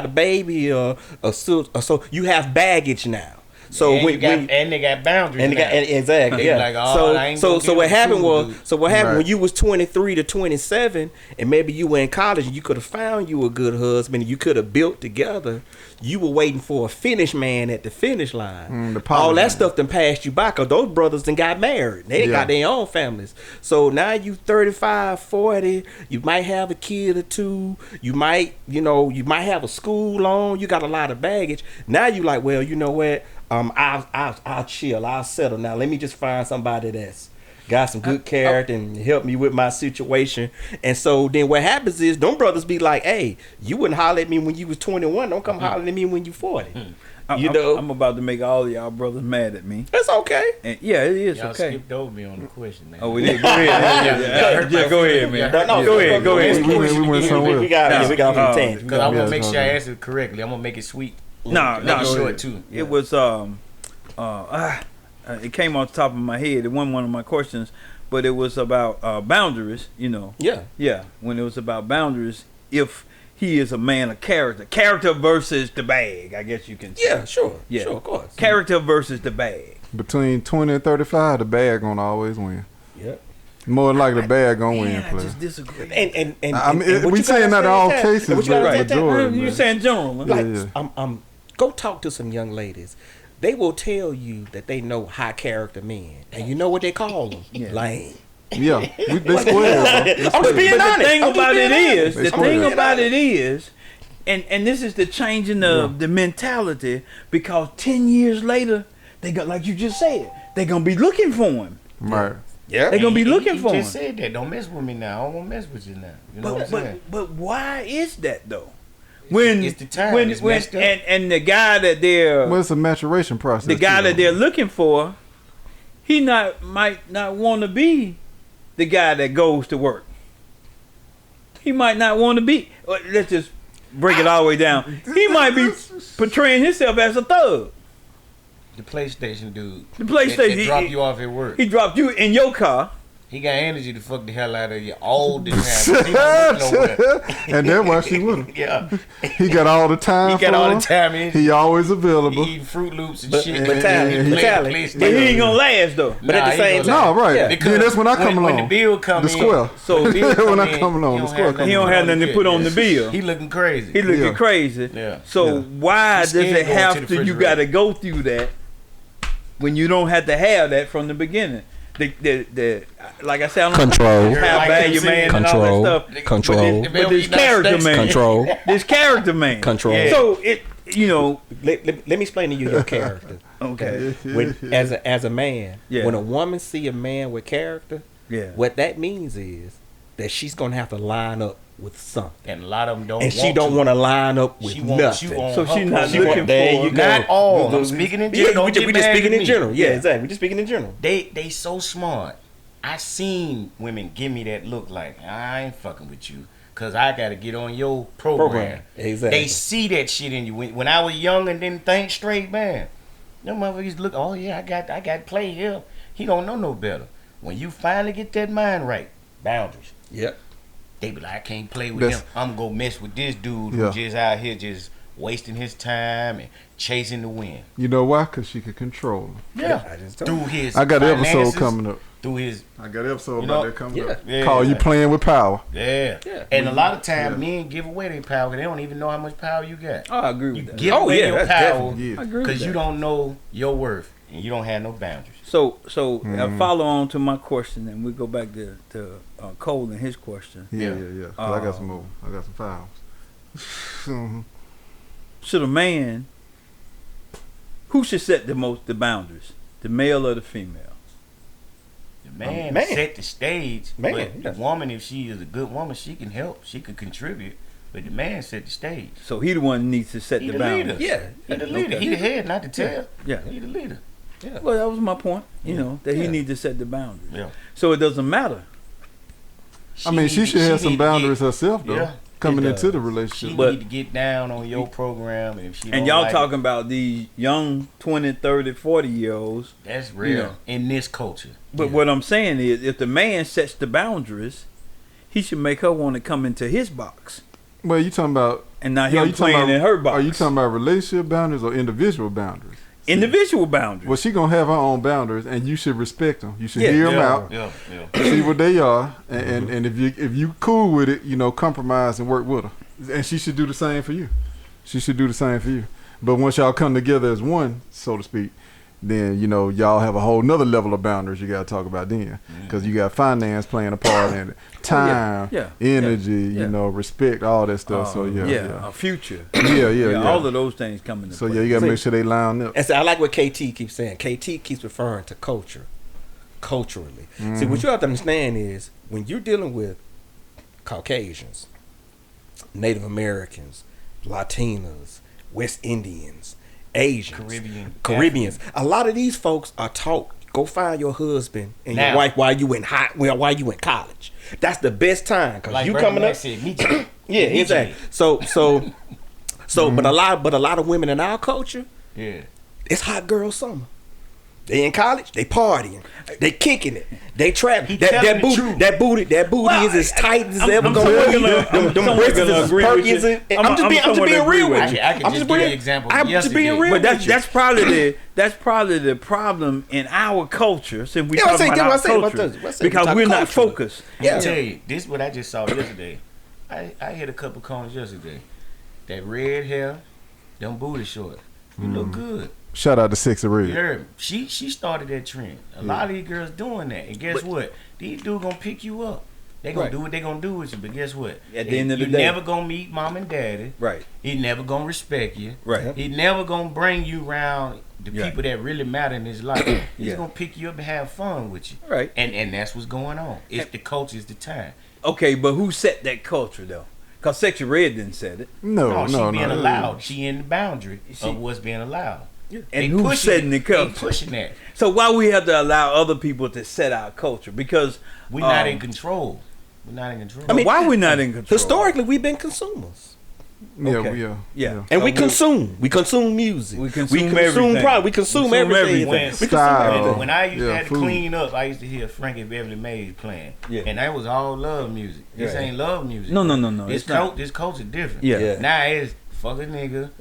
a baby, or so you have baggage now. So and they got boundaries. Exactly. Yeah. Like, so what happened when you was 23 to 27, and maybe you were in college, and you could have found you a good husband, and you could have built together. You were waiting for a finish man at the finish line. All that stuff done passed you by, cause those brothers done got married. They got their own families. So now you 35, 40. You might have a kid or two. You might have a school loan. You got a lot of baggage. Now you like, well, you know what? I'll chill. I'll settle. Now let me just find somebody that's got some good character and help me with my situation. And so then what happens is them brothers be like, hey, you wouldn't holler at me when you was 21. Don't come hollering at me when you 40. I'm about to make all of y'all brothers mad at me. That's okay. And it is y'all okay. skipped over me on the question, man. Oh, we did. Go ahead. Go ahead, man. Go ahead. We went somewhere. We got off on the tangent. Because I want to make sure I answer it correctly. I'm going to make it sweet. No, short too. It was it came off the top of my head. It wasn't one of my questions, but it was about boundaries. Yeah. When it was about boundaries, if he is a man of character versus the bag, I guess you can say. Yeah, sure, of course. Character versus the bag. Between 20 and 35, the bag gonna always win. Yep. More than likely, the bag gonna win. I just disagree. And we saying not all cases, but majority. You're saying general. Like, go talk to some young ladies. They will tell you that they know high character men, and you know what they call them? Lame. Yeah, they square. I'm just being honest. The thing about it is, and this is the changing of the mentality, because 10 years later, they got, like you just said, they're gonna be looking for him. Right. Yeah, they're gonna be looking for him. You just said that. Don't mess with me now. I don't want to mess with you now. You know what I'm saying? But why is that though? When it's the time. And the guy that they're it's a maturation process. The guy that they're looking for, he might not want to be the guy that goes to work. He might not want to be. Let's just break it all the way down. He might be portraying himself as a thug. The PlayStation dude. The PlayStation. He dropped you off at work. He dropped you in your car. He got energy to fuck the hell out of you all the time. And that's why she with him. Yeah. He got all the time. He always available. He eating Fruit Loops and but shit. But he ain't gonna last though. But at the same No, time. right. Yeah. Because that's when I come along. When the bill come the square. So when I come along, the square he don't have nothing to put on the bill. He looking crazy. Crazy. Yeah. So why does it have to? You got to go through that when you don't have to have that from the beginning. The like I said, I don't know how value man and all that stuff. Control. But this character man. Control. This character man. Control. Yeah. So let me explain to you your character. Okay. When as a man, when a woman see a man with character, what that means is that she's gonna have to line up with something. And a lot of them don't. And she don't want to line up with nothing. So she's not looking for. Not all. I'm speaking in general. We just speaking in general. Yeah, exactly. We just speaking in general. They so smart. I seen women give me that look like, I ain't fucking with you, cause I gotta get on your program. Exactly. They see that shit in you. When I was young and didn't think straight, man, them motherfuckers look. Oh yeah, I got play here. He don't know no better. When you finally get that mind right, boundaries. Yep. They be like, I can't play with him. I'm gonna mess with this dude who just out here just wasting his time and chasing the wind. You know why? Cause she could control him. Yeah. Through his I got an episode coming up. Through his I got an episode about that coming up. Yeah. Call you playing with power. Yeah. And a lot of times men give away their power because they don't even know how much power you got. Oh, I agree with that. Give away your power because you don't know your worth and you don't have no boundaries. So follow on to my question, and we go back to Cole and his question. Yeah. I got some more. I got some files. Should a man, who should set the boundaries, the male or the female? The Man, set the stage. But the woman, if she is a good woman, she can help. She can contribute. But the man set the stage. So he the one who needs to set the boundaries. Yeah, he the leader. He the head, not the tail. Yeah, he the leader. Yeah. Well, that was my point. You know that he needs to set the boundaries. Yeah. So it doesn't matter. She should have some boundaries herself though. Yeah. Coming into the relationship. She need to get down on your program, and if she and y'all talking about these young 20, 30, 40-year-olds. That's real in this culture. But what I'm saying is, if the man sets the boundaries, he should make her want to come into his box. Well, you talking about and not him playing in her box. Are you talking about relationship boundaries or individual boundaries? Individual boundaries. Well, she gonna have her own boundaries, and you should respect them. You should hear them out, see what they are, and if you cool with it, compromise and work with her. And she should do the same for you. She should do the same for you. But once y'all come together as one, so to speak, then y'all have a whole nother level of boundaries you gotta talk about then, because you got finance playing a part in it, time, energy, respect, all that stuff. So a future, all of those things come into play. So you gotta make sure they line up. And so I like what KT keeps saying. KT keeps referring to culturally. See, what you have to understand is when you're dealing with Caucasians, Native Americans, Latinos, West Indians, Asians, Caribbeans. A lot of these folks are taught, go find your husband and your wife while you in college. That's the best time because you coming up. Yeah, exactly. So, but a lot of women in our culture, it's hot girl summer. They in college, they partying, they kicking it, they trapping. That booty is as tight as ever going. Them breasts is as perky as it. I'm just being real with you. I can just give you an example. I'm just being real. But that's probably the problem in our culture. Since we talk about our culture, because we're not focused. I tell you, this is what I just saw yesterday. I hit a couple cones yesterday. That red hair, them booty shorts, you look good. Shout out to Sexy Red. You heard me. She started that trend. A lot of these girls doing that. And guess what? These dudes gonna pick you up. They gonna do what they gonna do with you. But guess what? At the end of the day, you're never gonna meet mom and daddy. Right. He never gonna respect you. Right. He never gonna bring you around the people that really matter in his life. He's gonna pick you up and have fun with you. Right. And that's what's going on. It's the culture, it's the time. Okay, but who set that culture though? Because Sexy Red didn't set it. No. She being allowed. She in the boundary of what's being allowed. And who's setting the culture? Pushing that. So why we have to allow other people to set our culture? Because we're not in control. We're not in control. I mean, why we not in control? Historically, we've been consumers. Yeah. And we consume. We consume music. We consume everything. We consume everything. When I used to have to clean up, I used to hear Frankie Beverly Mays playing. Yeah. And that was all love music. This ain't love music. No. This culture different. Yeah. Now it's fuck a nigga.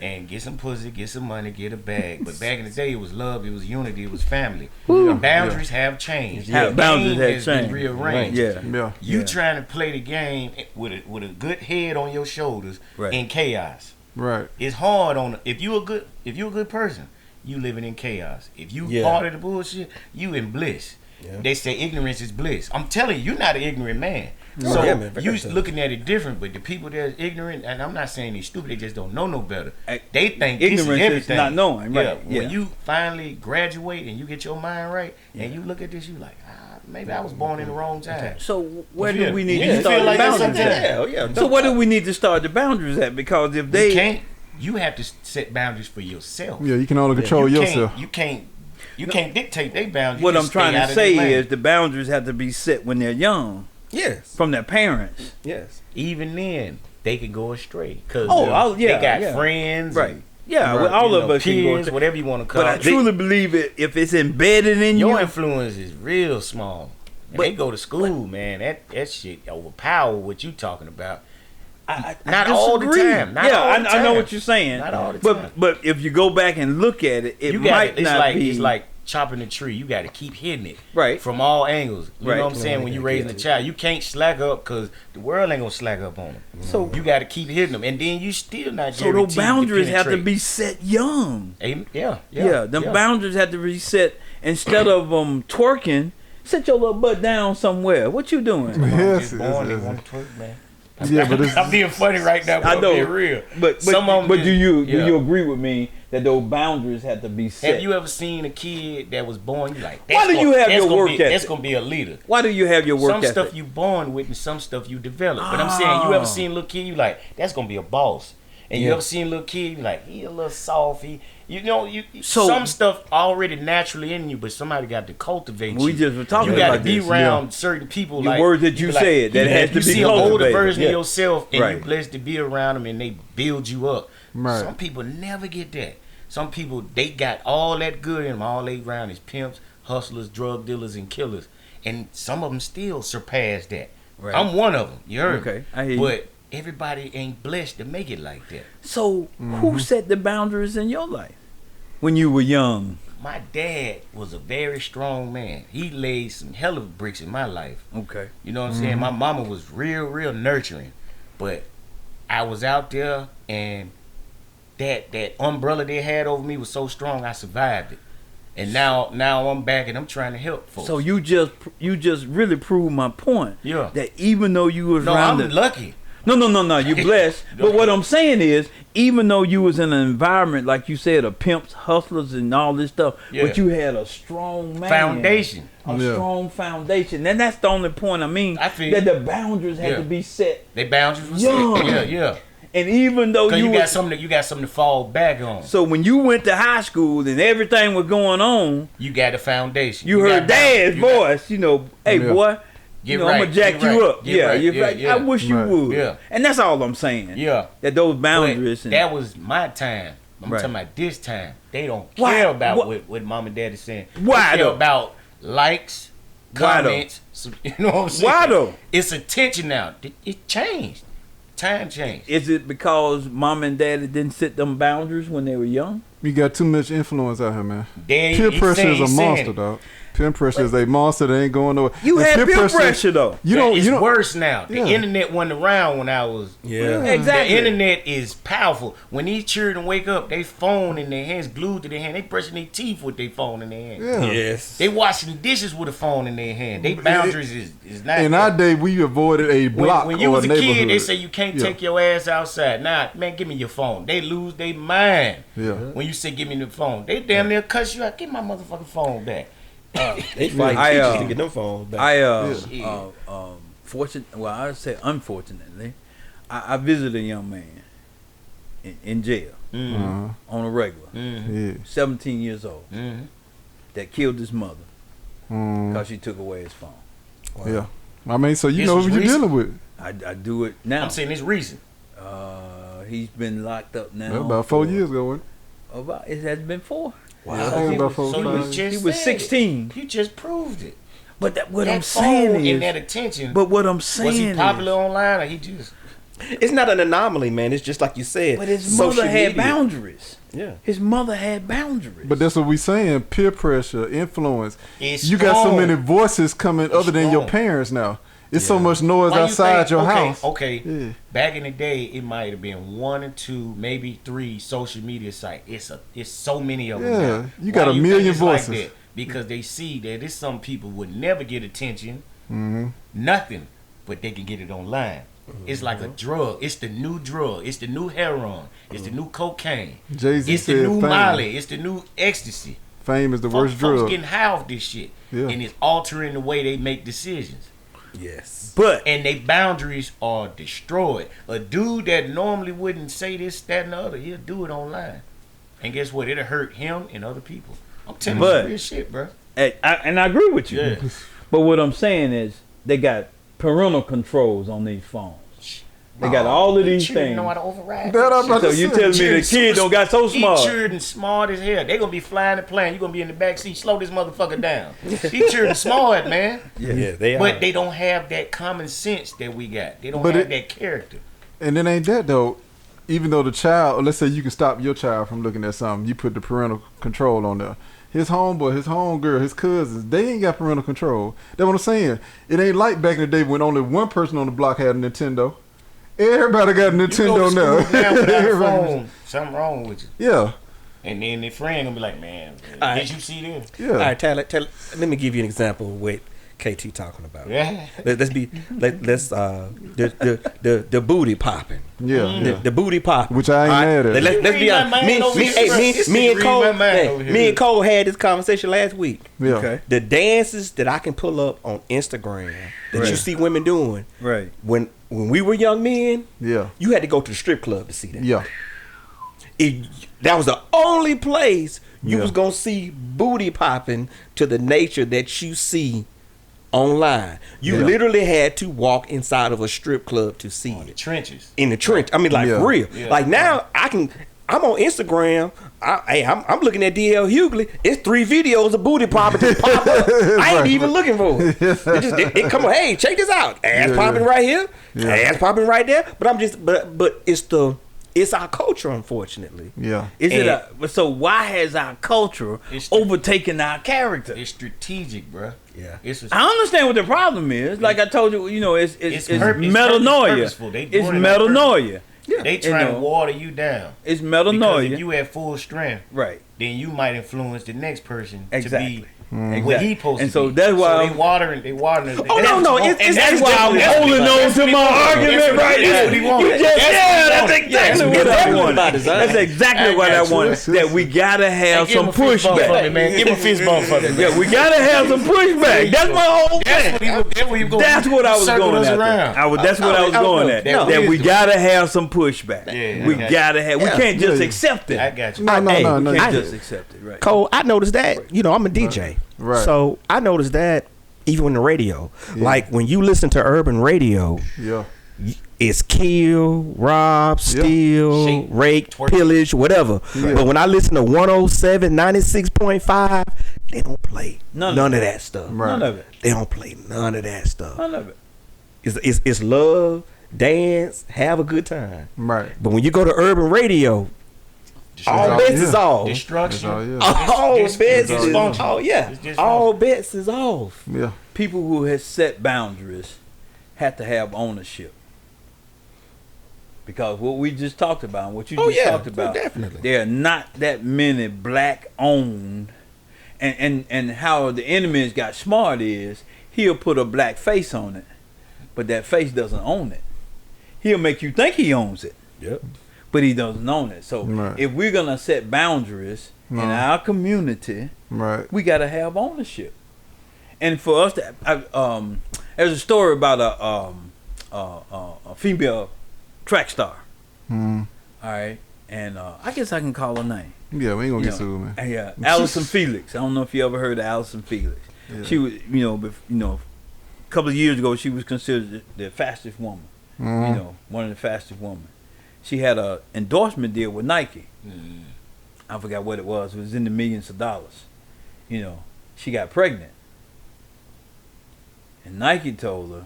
And get some pussy, get some money, get a bag. But back in the day, it was love, it was unity, it was family. Boundaries have changed. Boundaries have changed. Been rearranged. You trying to play the game with a good head on your shoulders in chaos. Right. It's hard if you're a good person, you living in chaos. If you part of the bullshit, you in bliss. Yeah. They say ignorance is bliss. I'm telling you, you're not an ignorant man. So you looking at it different, but the people that's ignorant, and I'm not saying they're stupid, they just don't know no better. They think ignorance this is everything. Is not knowing, right? When you finally graduate and you get your mind right, and you look at this, you like, maybe I was born in the wrong time. So where do we need to start the boundaries at? So where do we need to start the boundaries at? Because if they can't, you have to set boundaries for yourself. Yeah, you can only control yourself. You can't dictate their boundaries. What I'm trying to say is the boundaries have to be set when they're young. Yes. From their parents. Yes. Even then, they can go astray. Because they got friends. Right. Yeah, all of us can go astray. Whatever you want to call it. But I truly believe it, if it's embedded in your influence is real small. But they go to school, man. That shit overpower what you talking about. Not all the time. I know what you're saying. Not all the time. But if you go back and look at it, it's like chopping a tree. You got to keep hitting it from all angles. You know what I'm saying? When you're raising a child, you can't slack up because the world ain't gonna slack up on them. So you got to keep hitting them, and then you still not. So those boundaries have to be set young. Them boundaries have to be set instead of twerking. Sit your little butt down somewhere. What you doing? Yes, they want to twerk, man. Yeah, but I'm being funny right now. But I know. I'm being real. But do you agree with me that those boundaries had to be set. Have you ever seen a kid that was born? You like, why do you have your work ethic? That's gonna be a leader. Why do you have your work ethic? Some stuff you born with and some stuff you develop. But I'm saying, you ever seen a little kid? You like, that's gonna be a boss. And you ever seen a little kid? You like, he a little soft. Some stuff already naturally in you, but somebody got to cultivate you. We just were talking about this. You got to be around certain people. The words that you said that has to be cultivated. You see an older version of yourself, and you're blessed to be around them, and they build you up. Right. Some people never get that. Some people, they got all that good in them. All they around is pimps, hustlers, drug dealers, and killers. And some of them still surpass that. Right. I'm one of them. You heard me. I hear you. But everybody ain't blessed to make it like that. So who set the boundaries in your life when you were young? My dad was a very strong man. He laid some hell of bricks in my life. Okay. You know what I'm saying? My mama was real nurturing. But I was out there, and that umbrella they had over me was so strong I survived it. And now I'm back and I'm trying to help folks. So you just really proved my point. Yeah. That even though you was around I'm lucky. No, you're blessed. But what I'm saying is, even though you was in an environment, like you said, of pimps, hustlers, and all this stuff, but you had a strong foundation. Strong foundation. And that's the only point I feel that the boundaries had to be set. The boundaries were set. Yeah. And even though you got something to fall back on. So when you went to high school and everything was going on, you got a foundation. You heard Dad's voice, hey boy, I'm gonna jack you up. I wish you would. Yeah. And that's all I'm saying. Yeah. That those boundaries. That was my time. I'm talking about this time. They don't care about what mom and dad is saying. Why they care about likes, comments. You know what I'm saying? Why though? It's attention now. It changed. Time changed. Is it because mom and daddy didn't set them boundaries when they were young? You got too much influence out here, man. Peer pressure is a monster, dog. Peer pressure is a monster that ain't going nowhere. You had peer pressure though. It's worse now. The internet wasn't around when I was. Yeah. Exactly. The internet is powerful. When these children wake up, they phone in their hands, glued to their hand. They brushing their teeth with their phone in their hand. Yeah. Yes. They washing dishes with a phone in their hand. Their boundaries is not. In our day, we avoided a block when you or was a a neighborhood. kid, they say you can't take your ass outside. Nah, man, give me your phone. They lose their mind. Yeah. When you say give me the phone, they damn near cuss you out. Give my motherfucking phone back. They fight teachers to get them phones back. Unfortunately, I visited a young man in jail on a regular, 17 years old, that killed his mother because she took away his phone. Wow. Yeah, I mean, so you know who you're dealing with. I do it now. I'm saying it's recent. He's been locked up now. About 4 years ago. It has been 4. Wow. He was 16. You just proved it. But what I'm saying is, and that attention. But what I'm saying was he popular online or he just? It's not an anomaly, man. It's just like you said. But his mother had boundaries. Yeah. His mother had boundaries. But that's what we saying. Peer pressure, influence. It's you got so many voices coming other than your parents now. It's so much noise outside your house. Okay. Yeah. Back in the day, it might have been 1 or 2, maybe 3 social media sites. It's so many of them now. You got a million voices. Like that? Because they see that there's some people would never get attention, nothing, but they can get it online. It's like a drug. It's the new drug. It's the new heroin. It's the new cocaine. Jay-Z it's the new Molly. It's the new ecstasy. Fame is the worst drug. Folks getting high off this shit, and it's altering the way they make decisions. Yes. And their boundaries are destroyed. A dude that normally wouldn't say this, that, and the other, he'll do it online. And guess what? It'll hurt him and other people. I'm telling you real shit, bro. And I agree with you. Yeah. But what I'm saying is, they got parental controls on these phones. They got all of these things. Know how to override so you telling me the kid don't got so smart? These children smart as hell. They gonna be flying the plane. You gonna be in the back seat. Slow this motherfucker down. These children smart, man. Yeah, they are. But they don't have that common sense that we got. They don't have that character. And it ain't that though. Even though the child, or let's say you can stop your child from looking at something, you put the parental control on there. His homeboy, his homegirl, his cousins, they ain't got parental control. That's what I'm saying. It ain't like back in the day when only one person on the block had a Nintendo. Everybody got a Nintendo now. Without a phone, something wrong with you. Yeah. And then their friend gonna be like, man, did you see this? Yeah. All right, Tyler, let me give you an example with KT talking about. Yeah. Let's the booty popping. Yeah, The booty pop. Which I ain't mad at. Let's be honest. Me and Cole had this conversation last week. Yeah. Okay. The dances that I can pull up on Instagram that you see women doing. Right. When we were young men, Yeah. you had to go to the strip club to see that. Yeah. That was the only place you Yeah. was gonna see booty popping to the nature that you see online. You Yeah. literally had to walk inside of a strip club to see The it. trenches. In the trench. I mean, like, Yeah. for real. Yeah. Like, now I'm on Instagram. I'm looking at DL Hughley. It's 3 videos of booty popping just pop up. I ain't even looking for it. It come on. Hey, check this out. Ass Yeah, popping right here. Yeah. Ass popping right there. But it's our culture, unfortunately. Yeah. So why has our culture overtaken our character? It's strategic, bro. Yeah. I understand what the problem is. Like I told you, it's purposeful. metanoia. They It's doing it on metanoia. They trying to water you down. It's Because metanoia. if you at full strength, Right. then you might influence the next person Exactly. to be what he supposed And to so be. that's why they watering. Oh, no. And that's why I'm holding on to my argument right That's now. what he wanted. That's exactly what I wanted. by design. That's exactly what I wanted. That we gotta have some pushback. man. Give him a fist bump for me, man. Yeah, we gotta have some pushback. That's my whole thing. That's what I was going at. That's what I was going at. That we gotta have some pushback. Yeah, We gotta have. We can't just accept I it. got you. No, We no. can't just accept it. Right. Cole, I noticed that. I'm a DJ. Right. So I noticed that even in the radio. Like when you listen to urban radio, Yeah. it's kill, rob, steal, Shake, rape, twerk. pillage, whatever. Yeah. But when I listen to 107, 96.5, they don't play None none of of that stuff. Right. None of it. They don't play none of that stuff. None of it. It's love, dance, have a good time. Right. But when you go to urban radio, all bets is off. Destruction. All bets is dysfunction. off. It's All bets is off. Yeah. People who have set boundaries have to have ownership. Because what we just talked about, what you just talked about, definitely. there are not that many black owned, and how the enemies got smart is he'll put a black face on it, but that face doesn't own it. He'll make you think he owns it, Yep. but he doesn't own it. So Right. if we're gonna set boundaries in our community, Right. we gotta have ownership. And for us to, there's a story about a female track star. Mm. All right, and I guess I can call her name. Yeah, we ain't gonna You get know, sued, man. Yeah, Allison Felix. I don't know if you ever heard of Allison Felix. Yeah. She was, a couple of years ago, she was considered the fastest woman. Mhm. One of the fastest women. She had a endorsement deal with Nike. I forgot what it was. It was in the millions of dollars. She got pregnant, and Nike told her,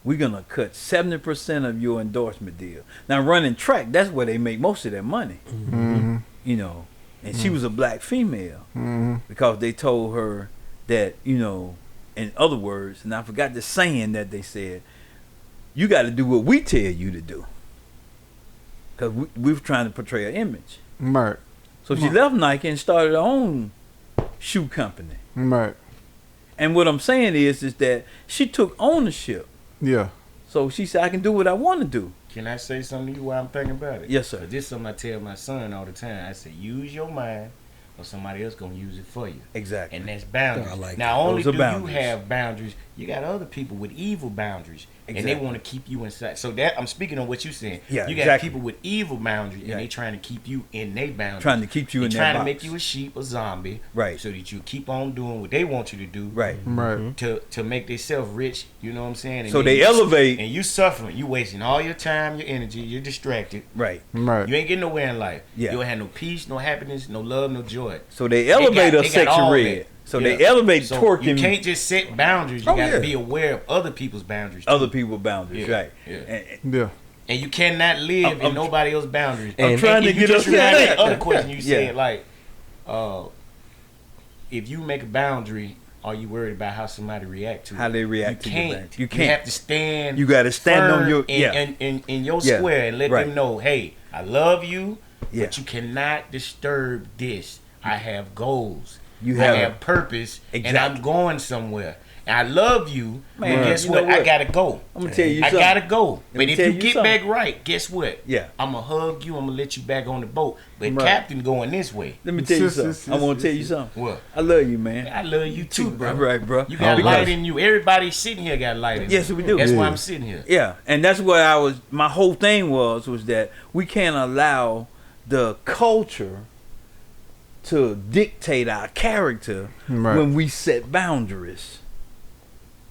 "We're gonna cut 70% of your endorsement deal." Now, running track, that's where they make most of their money. Mhm. And she was a black female Mhm. because they told her that, in other words, and I forgot the saying that they said, you got to do what we tell you to do. Because we were trying to portray an image. Right. So she left Nike and started her own shoe company. Right. And what I'm saying is that she took ownership. Yeah. So she said, I can do what I want to do. Can I say something to you while I'm thinking about it? Yes, sir. 'Cause this is something I tell my son all the time. I say, use your mind, or somebody else gonna use it for you. Exactly. And that's boundaries. I like Not that. only Those are do boundaries. you have boundaries, you got other people with evil boundaries, and they Exactly. want to keep you inside. So that I'm speaking on what you're saying. Yeah, you got exactly. people with evil boundaries, Yeah. and they trying to keep you in their boundaries. Trying to keep you They in that trying to box. make you a sheep, a zombie, Right. So that you keep on doing what they want you to do, Right. Right. To make themselves rich. You know what I'm saying? And So then they you- elevate. and you suffering. You wasting all your time, your energy. You're distracted. Right. Right. You ain't getting nowhere in life. Yeah. You don't have no peace, no happiness, no love, no joy. So they elevate got- a they got section all red. that. So Yeah. they elevate So twerking. You can't just set boundaries. You Oh, got to yeah. be aware of other people's boundaries. Too. other people's boundaries, Yeah, right? yeah. Yeah. And you cannot live I'm in nobody else's boundaries. I'm trying to if you get just us remember there. that other question you Yeah. said, like, if you make a boundary, are you worried about how somebody react to it? How they react to you your can't. boundary. You You can't. have to stand. You gotta stand on firm your- in, yeah. in your Yeah. square and let Right. them know, hey, I love you, Yeah. but you cannot disturb this. I have goals. You I have- have purpose, and Exactly. I'm going somewhere. and I love you, Man, but guess you know what? I what? gotta go. I'm gonna tell you I something. gotta go. But if tell you you get something. back right, guess what? Yeah. I'm gonna hug you. I'm gonna let you back on the boat. But Right. Captain going this way. Let me tell you Yes, something. yes, I want yes, to tell you yes. something. What? I love you, man. I love you too, bro. All right, bro. You got Oh, light yes. in you. Everybody sitting here got light in Yes, you. we do. That's why Yeah. I'm sitting here. Yeah, and that's what my whole thing was that we can't allow the culture to dictate our character Right. when we set boundaries.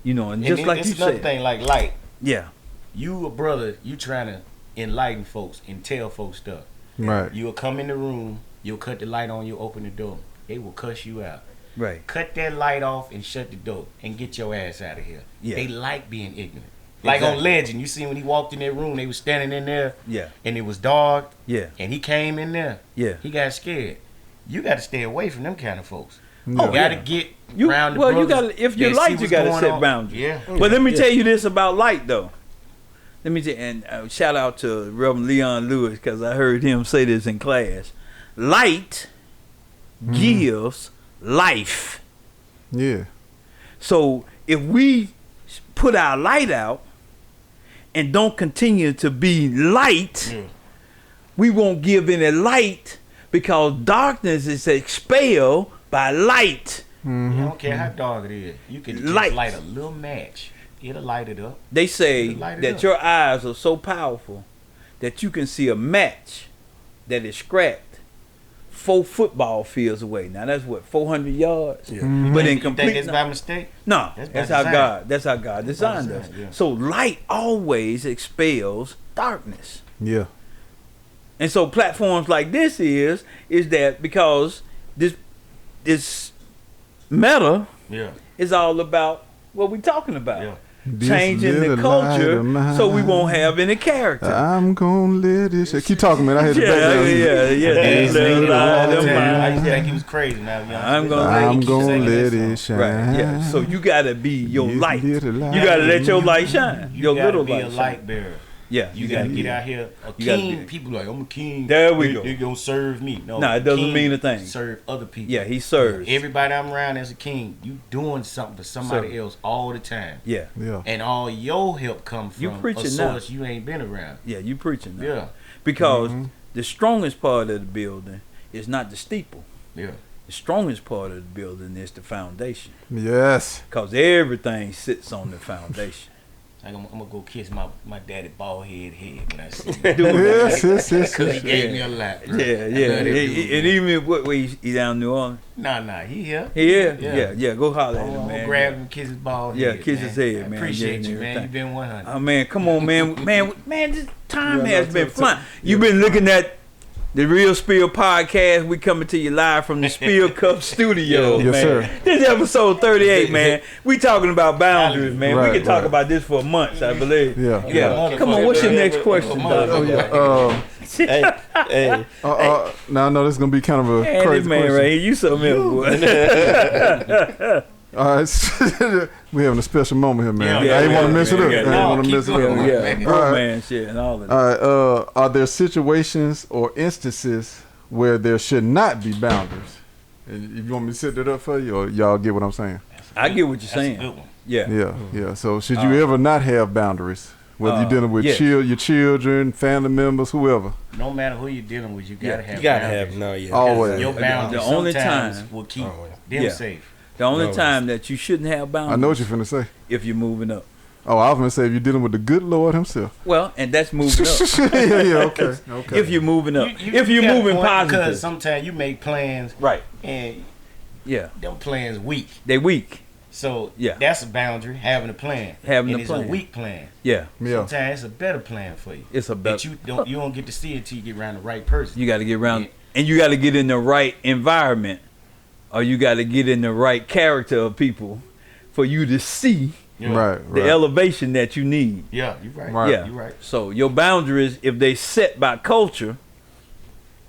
You know, and just And like it's you another said. thing, like light. Yeah. You a brother, you trying to enlighten folks and tell folks stuff. Right. You'll come in the room, you'll cut the light on, you'll open the door. They will cuss you out. Right. Cut that light off and shut the door and get your ass out of here. Yeah. They like being ignorant. Like on Exactly. Legend, you see when he walked in that room, they was standing in there Yeah. and it was dark Yeah. and he came in there. Yeah. He got scared. You got to stay away from them kind of folks. Yeah. You got to yeah. get You around the well, you brothers got if you're that see light, you what's got to going set on. boundaries. Yeah. But let me tell you this about light, though. Let me tell and shout out to Reverend Leon Lewis because I heard him say this in class. Light gives life. Yeah. So if we put our light out and don't continue to be light, Mm. we won't give any light because darkness is expelled by light. I don't care how dark it is. You can just Light. light a little match. It'll light it up. They say Light it that up. your eyes are so powerful that you can see a match that is scrapped 4 football fields away. Now that's what 400 yards. Yeah. But in You think complete it's by mistake? no, That's by that's how design. God. That's how God designed by us. design, yeah. So light always expels darkness. Yeah. And so platforms like this is that because this meta Yeah. is all about what we're talking about. Yeah. Changing the culture so we won't have any character. I'm gonna let it shine. Keep talking, man. I had the Yeah, background. yeah. This This nigga little all light the of time. I mine. used to think he was crazy. Now, you know, I'm gonna I'm keep gonna singing let that it song. shine. Right, yeah. So you gotta be your You light. You little light. gotta let your light shine. You Your gotta little be light a shine. light bearer. Yeah, You gotta get out here. A You gotta king, be- people like, I'm a king. There we go. They gonna serve me. No, Nah, it doesn't king mean a thing. Serve other people. Yeah, he serves. Everybody I'm around as a king, you doing something for somebody Serve. else all the time. Yeah, Yeah. And all your help come You from a preaching now. source you ain't been around. yeah, you preaching now. Yeah. Because the strongest part of the building is not the steeple. Yeah. The strongest part of the building is the foundation. Yes. Because everything sits on the foundation. Like I'm gonna go kiss my daddy bald head when I see him. Yes, yes, yes. Cause he gave me a lot. Bro. Yeah, I yeah. love that dude, And man. even what way he down in New Orleans? Nah, he here. Yeah. Go holler at I'm him, gonna man. grab him, kiss his bald Yeah, head. kiss man. his head, I man. appreciate Yeah, you, and man. everything. You've been 100. Oh man, come on, man, this time Yeah, has no, been to- flying. You've been looking at the Real Spill podcast. We coming to you live from the Spill Cup Studio, Yes, man. sir. This is episode 38, man. We talking about boundaries, man. Right, we can talk right. about this for months, I believe. Yeah. Yeah. Come on, what's your next question, Oh, Doc? yeah. Hey, Now I know this is gonna be kind of a Man, crazy this man question. right here, you something else, boy. All right, we having a special moment here, man. Yeah, I ain't want to yeah, mess it yeah, up. yeah. I ain't No, want to keep mess it going. up. Yeah, man. romance shit and all of that. All right. Are there situations or instances where there should not be boundaries? And if you want me to set that up for you, or y'all get what I'm saying? I get what you're That's a saying. good one. Yeah. Yeah. So should you ever not have boundaries? Whether you're dealing with yes. your children, family members, whoever. No matter who you're dealing with, you gotta have you gotta boundaries. have no, yeah. Always. Your boundaries The only sometimes time- will keep Oh, them Yeah. safe. The only No. time that you shouldn't have boundaries I know what you're finna say. if you're moving up. Oh, I was gonna say if you're dealing with the good Lord Himself. Well, and that's moving up. yeah. Okay. Okay. If you're moving up. If you you're got a moving point, positive. because sometimes you make plans Right. and Yeah. them plans weak. They weak. So Yeah. that's a boundary, having a plan. Having and a it's plan. a weak plan. Yeah. Yeah. Sometimes it's a better plan for you. It's a But better. you don't get to see it until you get around the right person. You got to get around, Yeah. and you got to get in the right environment, or you got to get in the right character of people for you to see Yeah. Right. the Right. elevation that you need. Yeah, you're right. Right. Yeah. You're right. So your boundaries, if they set by culture,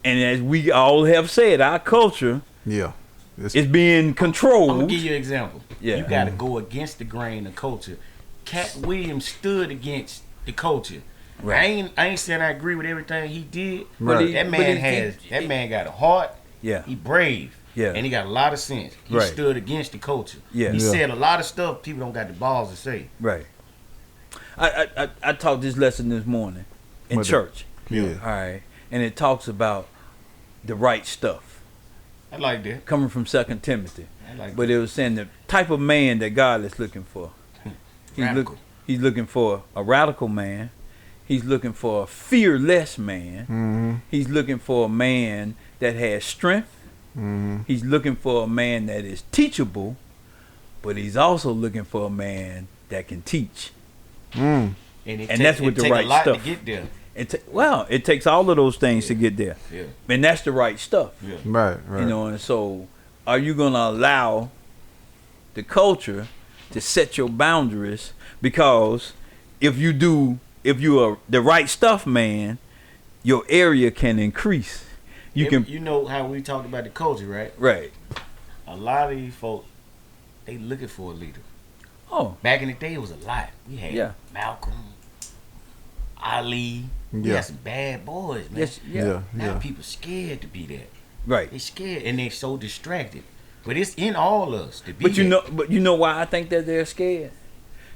and as we all have said, our culture Yeah. It's- is being I'm controlled. gonna give you an example. Yeah. You gotta go against the grain of culture. Cat Williams stood against the culture. Right. I ain't saying I agree with everything he did. Right. That But man he- that man got a heart. Yeah. He brave. Yeah. And he got a lot of sense. He Right. stood against the culture. Yeah. He Yeah. said a lot of stuff people don't got the balls to say. Right. I taught this lesson this morning in What the- church. Yeah. All right. And it talks about the right stuff I like that. coming from 2 Timothy. I like But that. it was saying the type of man that God is looking for. Radical. He's looking for a radical man. He's looking for a fearless man. Mm-hmm. He's looking for a man that has strength. Mm-hmm. He's looking for a man that is teachable, but he's also looking for a man that can teach. Mm. And that's with it the take right a lot stuff. to get there. It takes all of those things to get there. Yeah. And that's the right stuff. Yeah. Right. Right. You know, and so are you going to allow the culture to set your boundaries? Because if you're the right stuff, man, your area can increase. You know how we talked about the culture, right? Right. A lot of these folks, they looking for a leader. Oh, Back in the day, it was a lot. We had Malcolm, Ali. We Yeah. had some bad boys, man. yes, yeah. Yeah. Now Yeah. people scared to be that. Right. They scared and they so distracted. But it's in all of us to be But that. you know why I think that they're scared?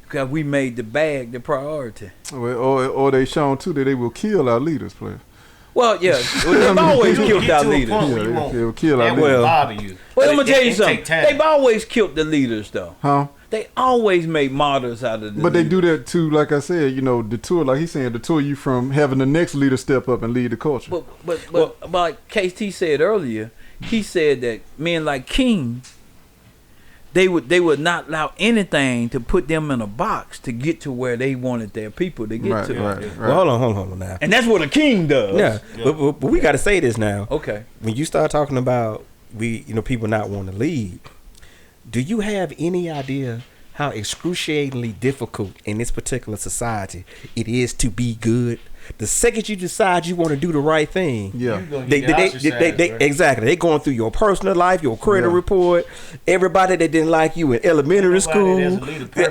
Because we made the bag the priority. Well, or they shown too that they will kill our leaders, player. Well, yeah, they've always You killed get our to a leaders. point Yeah, where you won't- they will kill our that leaders. won't bother you. Well, I'm But gonna tell you it something. take time. They've always killed the leaders, though. Huh? They always made martyrs out of the But they leaders. do that too, like I said, you know, detour, like he's saying, detour you from having the next leader step up and lead the culture. But like KT said earlier, he said that men like King, they would not allow anything to put them in a box to get to where they wanted their people to get Right, to. right. Well, hold on now. And that's what a king does. Yeah, but we got to say this now. Okay. When you start talking about people not wanting to lead, do you have any idea how excruciatingly difficult in this particular society it is to be good? The second you decide you want to do the right thing, Yeah. they exactly. They going through your personal life, your credit Yeah. report, everybody that didn't like you in elementary Nobody school. that's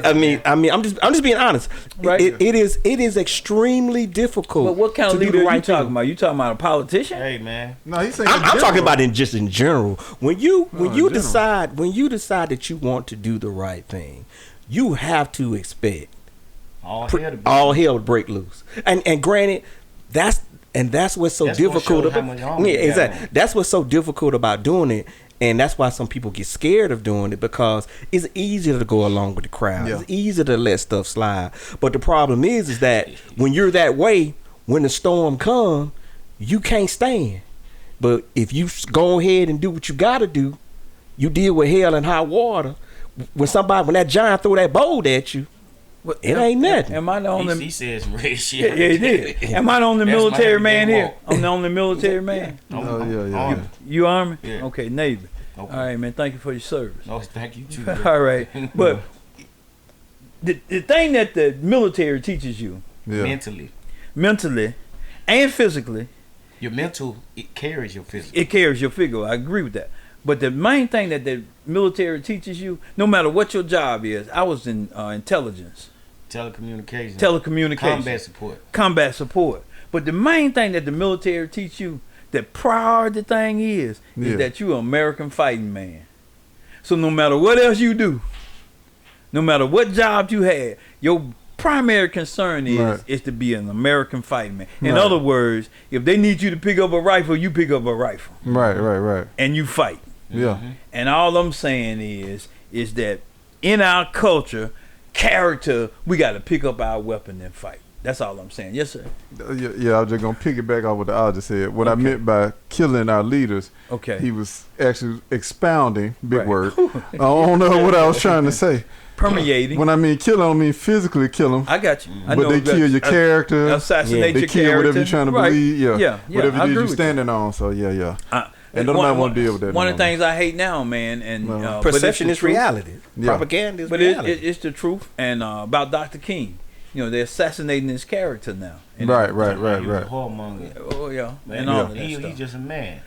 a leader perfect, I'm just being honest. Right. It is extremely difficult. But what kind of to do leader the are you right thing. talking about? You talking about a politician? Hey, man. No, he's saying I'm talking about just in general. When you general. decide that you want to do the right thing, you have to expect all hell to break loose. And granted, that's what's so That's gonna difficult show how about much armor you got exactly. on. That's what's so difficult about doing it. And that's why some people get scared of doing it, because it's easier to go along with the crowd. Yeah. It's easier to let stuff slide. But the problem is that when you're that way, when the storm comes, you can't stand. But if you go ahead and do what you got to do, you deal with hell and high water. When that giant throw that bolt at you, it ain't nothing. Am I the only? He said some real shit. Yeah, he did. Am I the only That's my military man everyday here? walk. I'm the only military man. Oh, yeah. You Army? Yeah. Okay, Navy. Okay. All right, man. Thank you for your service. No, thank you too. All right, but the thing that the military teaches you Yeah. Mentally, and physically, your mental, it carries your physical. it carries your figure. I agree with that. But the main thing that the military teaches you, no matter what your job is, I was in intelligence, Telecommunications. combat support. But the main thing that the military teach you, the priority thing is Yeah. that you're an American fighting man. So no matter what else you do, no matter what job you had, your primary concern is to be an American fighting man. In Right. other words, if they need you to pick up a rifle, you pick up a rifle Right. and you fight. Yeah. And all I'm saying is that in our culture, character, we got to pick up our weapon and fight. That's all I'm saying. Yes, sir. Yeah, I was just gonna piggyback off what the other just said. What I meant by killing our leaders, Okay. he was actually expounding, big Right. word. I don't know what I was trying to say. Permeating. When I mean kill, I don't mean physically kill them, I got you. I but know they kill your character. assassinate They your kill character. whatever you're trying to Right. believe. Yeah, whatever I it is agree you're with standing on. So yeah. you. And don't nobody want to deal with that. One no of the more. things I hate now, man, and No. but it's Perception the is truth. reality. Yeah. Propaganda is But reality. it's the truth. And about Dr. King, they're assassinating his character now. And Right. He was a whoremonger. Oh yeah, Man, and all of that he's stuff. just a man.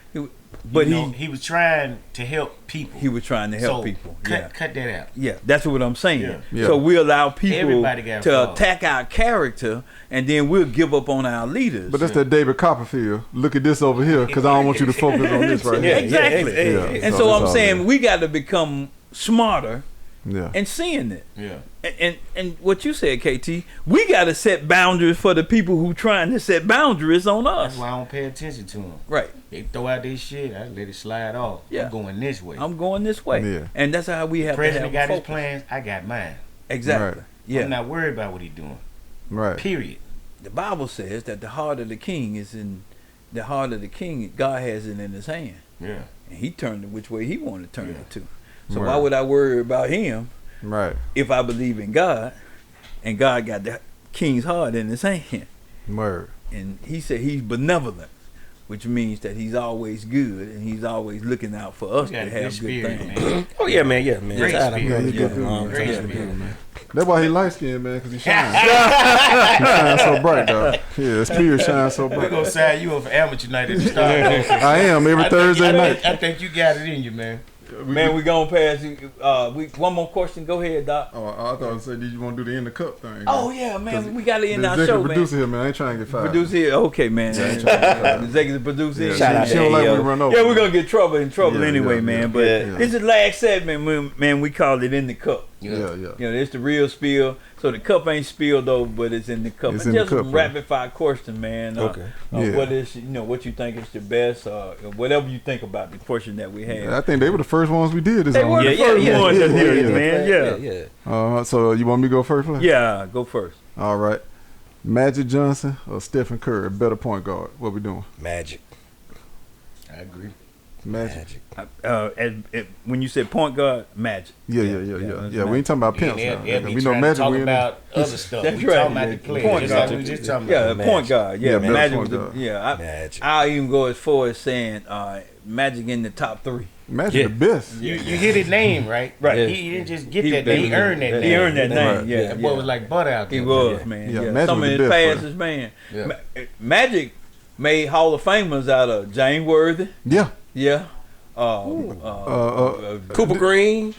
But he was trying to help people. He was trying to help So, people. Cut that out. Yeah, that's what I'm saying. Yeah. Yeah. So we allow people Everybody got to flaws. attack our character, and then we'll give up on our leaders. But that's that David Copperfield. Look at this over here, because I don't want you to focus on this right Yeah, here. exactly. Yeah. And So so that's I'm all saying good. we got to become smarter Yeah. and seeing it. Yeah. And what you said, KT, we got to set boundaries for the people who trying to set boundaries on That's us. why I don't pay attention to them. Right. They throw out their shit, I let it slide off. Yeah. I'm going this way. I'm going this way. Yeah. And that's how we have President to have got his focus. plans, I got mine. Exactly. Right. Yeah. I'm not worried about what he's doing. Right. Period. The Bible says that the heart of the king is in the heart of the king. God has it in his hand. Yeah. And he turned it which way he wanted to turn Yeah. it to. So Right. why would I worry about him Right. if I believe in God and God got the king's heart in his hand? Word. And he said he's benevolent, which means that he's always good and he's always looking out for us You to got a have good good spirit, things. man. Oh yeah, man. Yeah, man. Great Tired of- spirit. Yeah, he good dude, long man. Great time. He good spirit. dude, man. That's why he light skinned, man, because he shines. He shines so bright, dog. Yeah, his spirit shines so We're bright. going to sign you up for amateur night at the start. I am every Thursday night. I think you got it in you, man. Man, we gonna pass. One more question. Go ahead, Doc. Oh, I thought I said, did you want to do the end of the cup thing? Oh yeah, man. We gotta the end our executive show, man. producer here, man. I ain't trying to get fired. Producer here. Okay, man. Yeah, I ain't trying to get fired. Executive producer. Yeah, here. Shout out she to don't like AO. when we run over. Yeah, we're gonna get in trouble Yeah, anyway, yeah, man. yeah. But Yeah. this is the last segment, man. We call it in the cup. Yeah, yeah. You know, it's the real spill. So the cup ain't spilled over, but it's in the cup. It's And in the just cup, some man. rapid fire question, man. Okay. Yeah. What is what you think is the best? Whatever you think about the question that we had. I think they were the first ones we did this They on. were the Yeah, first yeah, ones yeah, that yeah, did it, yeah. man. Yeah. So you want me to go first, Flash? Yeah, go first. All right. Magic Johnson or Stephen Curry, better point guard? What we doing? Magic. I agree. Magic. When you said point guard, Magic. Yeah. that's We ain't talking about pimps Yeah, now. they'll be We know trying to Magic. talk We in about other stuff. That's we right. talking about the players. Point Just like guard. we just talking Yeah, about. point guard. Yeah, Yeah, better Magic point was guard. Magic. I'll even go as far as saying Magic in the top 3. Magic Yeah. the best. You hit his name, right? Right. He didn't just get He- that name. He earned that name. He earned that name. Right. Yeah, That boy was like butter out there. he was, Yeah. man. Yeah, Yeah, Magic some of was his the best passes, man. Yeah. Magic made Hall of Famers out of James Worthy. Yeah. Yeah. Cooper Green.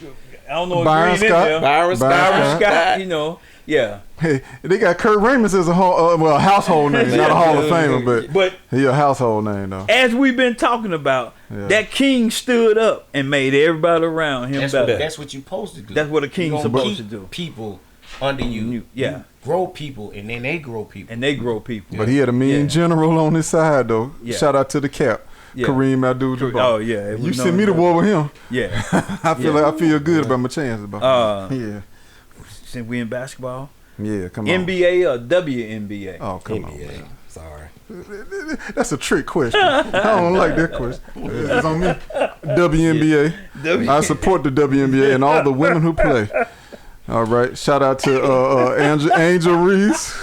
I don't know if Byron Green Scott. in there. Byron Scott. Scott, you know. Yeah. Hey, they got Kurt Ramus as a household name, not a Hall of Famer, but But he a household name though. as we've been talking about, Yeah. that king stood up and made everybody around him better. That's what you supposed to do. That's what a You king's gonna supposed keep to do. People under you. Yeah. You grow people, and then they grow people. And they grow people. But he had a mean Yeah. general on his side though. Yeah. Shout out to the cap, Yeah. Kareem Abdul-Jabbar. Oh yeah. it You was send me to known- war with him. Yeah. I feel like I feel good about my chances. Yeah, Since we in basketball, yeah. Come on. NBA or WNBA? Oh come on. NBA. Sorry. That's a trick question. I don't like that question. It's on me. WNBA. I support the WNBA and all the women who play. All right. Shout out to Angel Reese.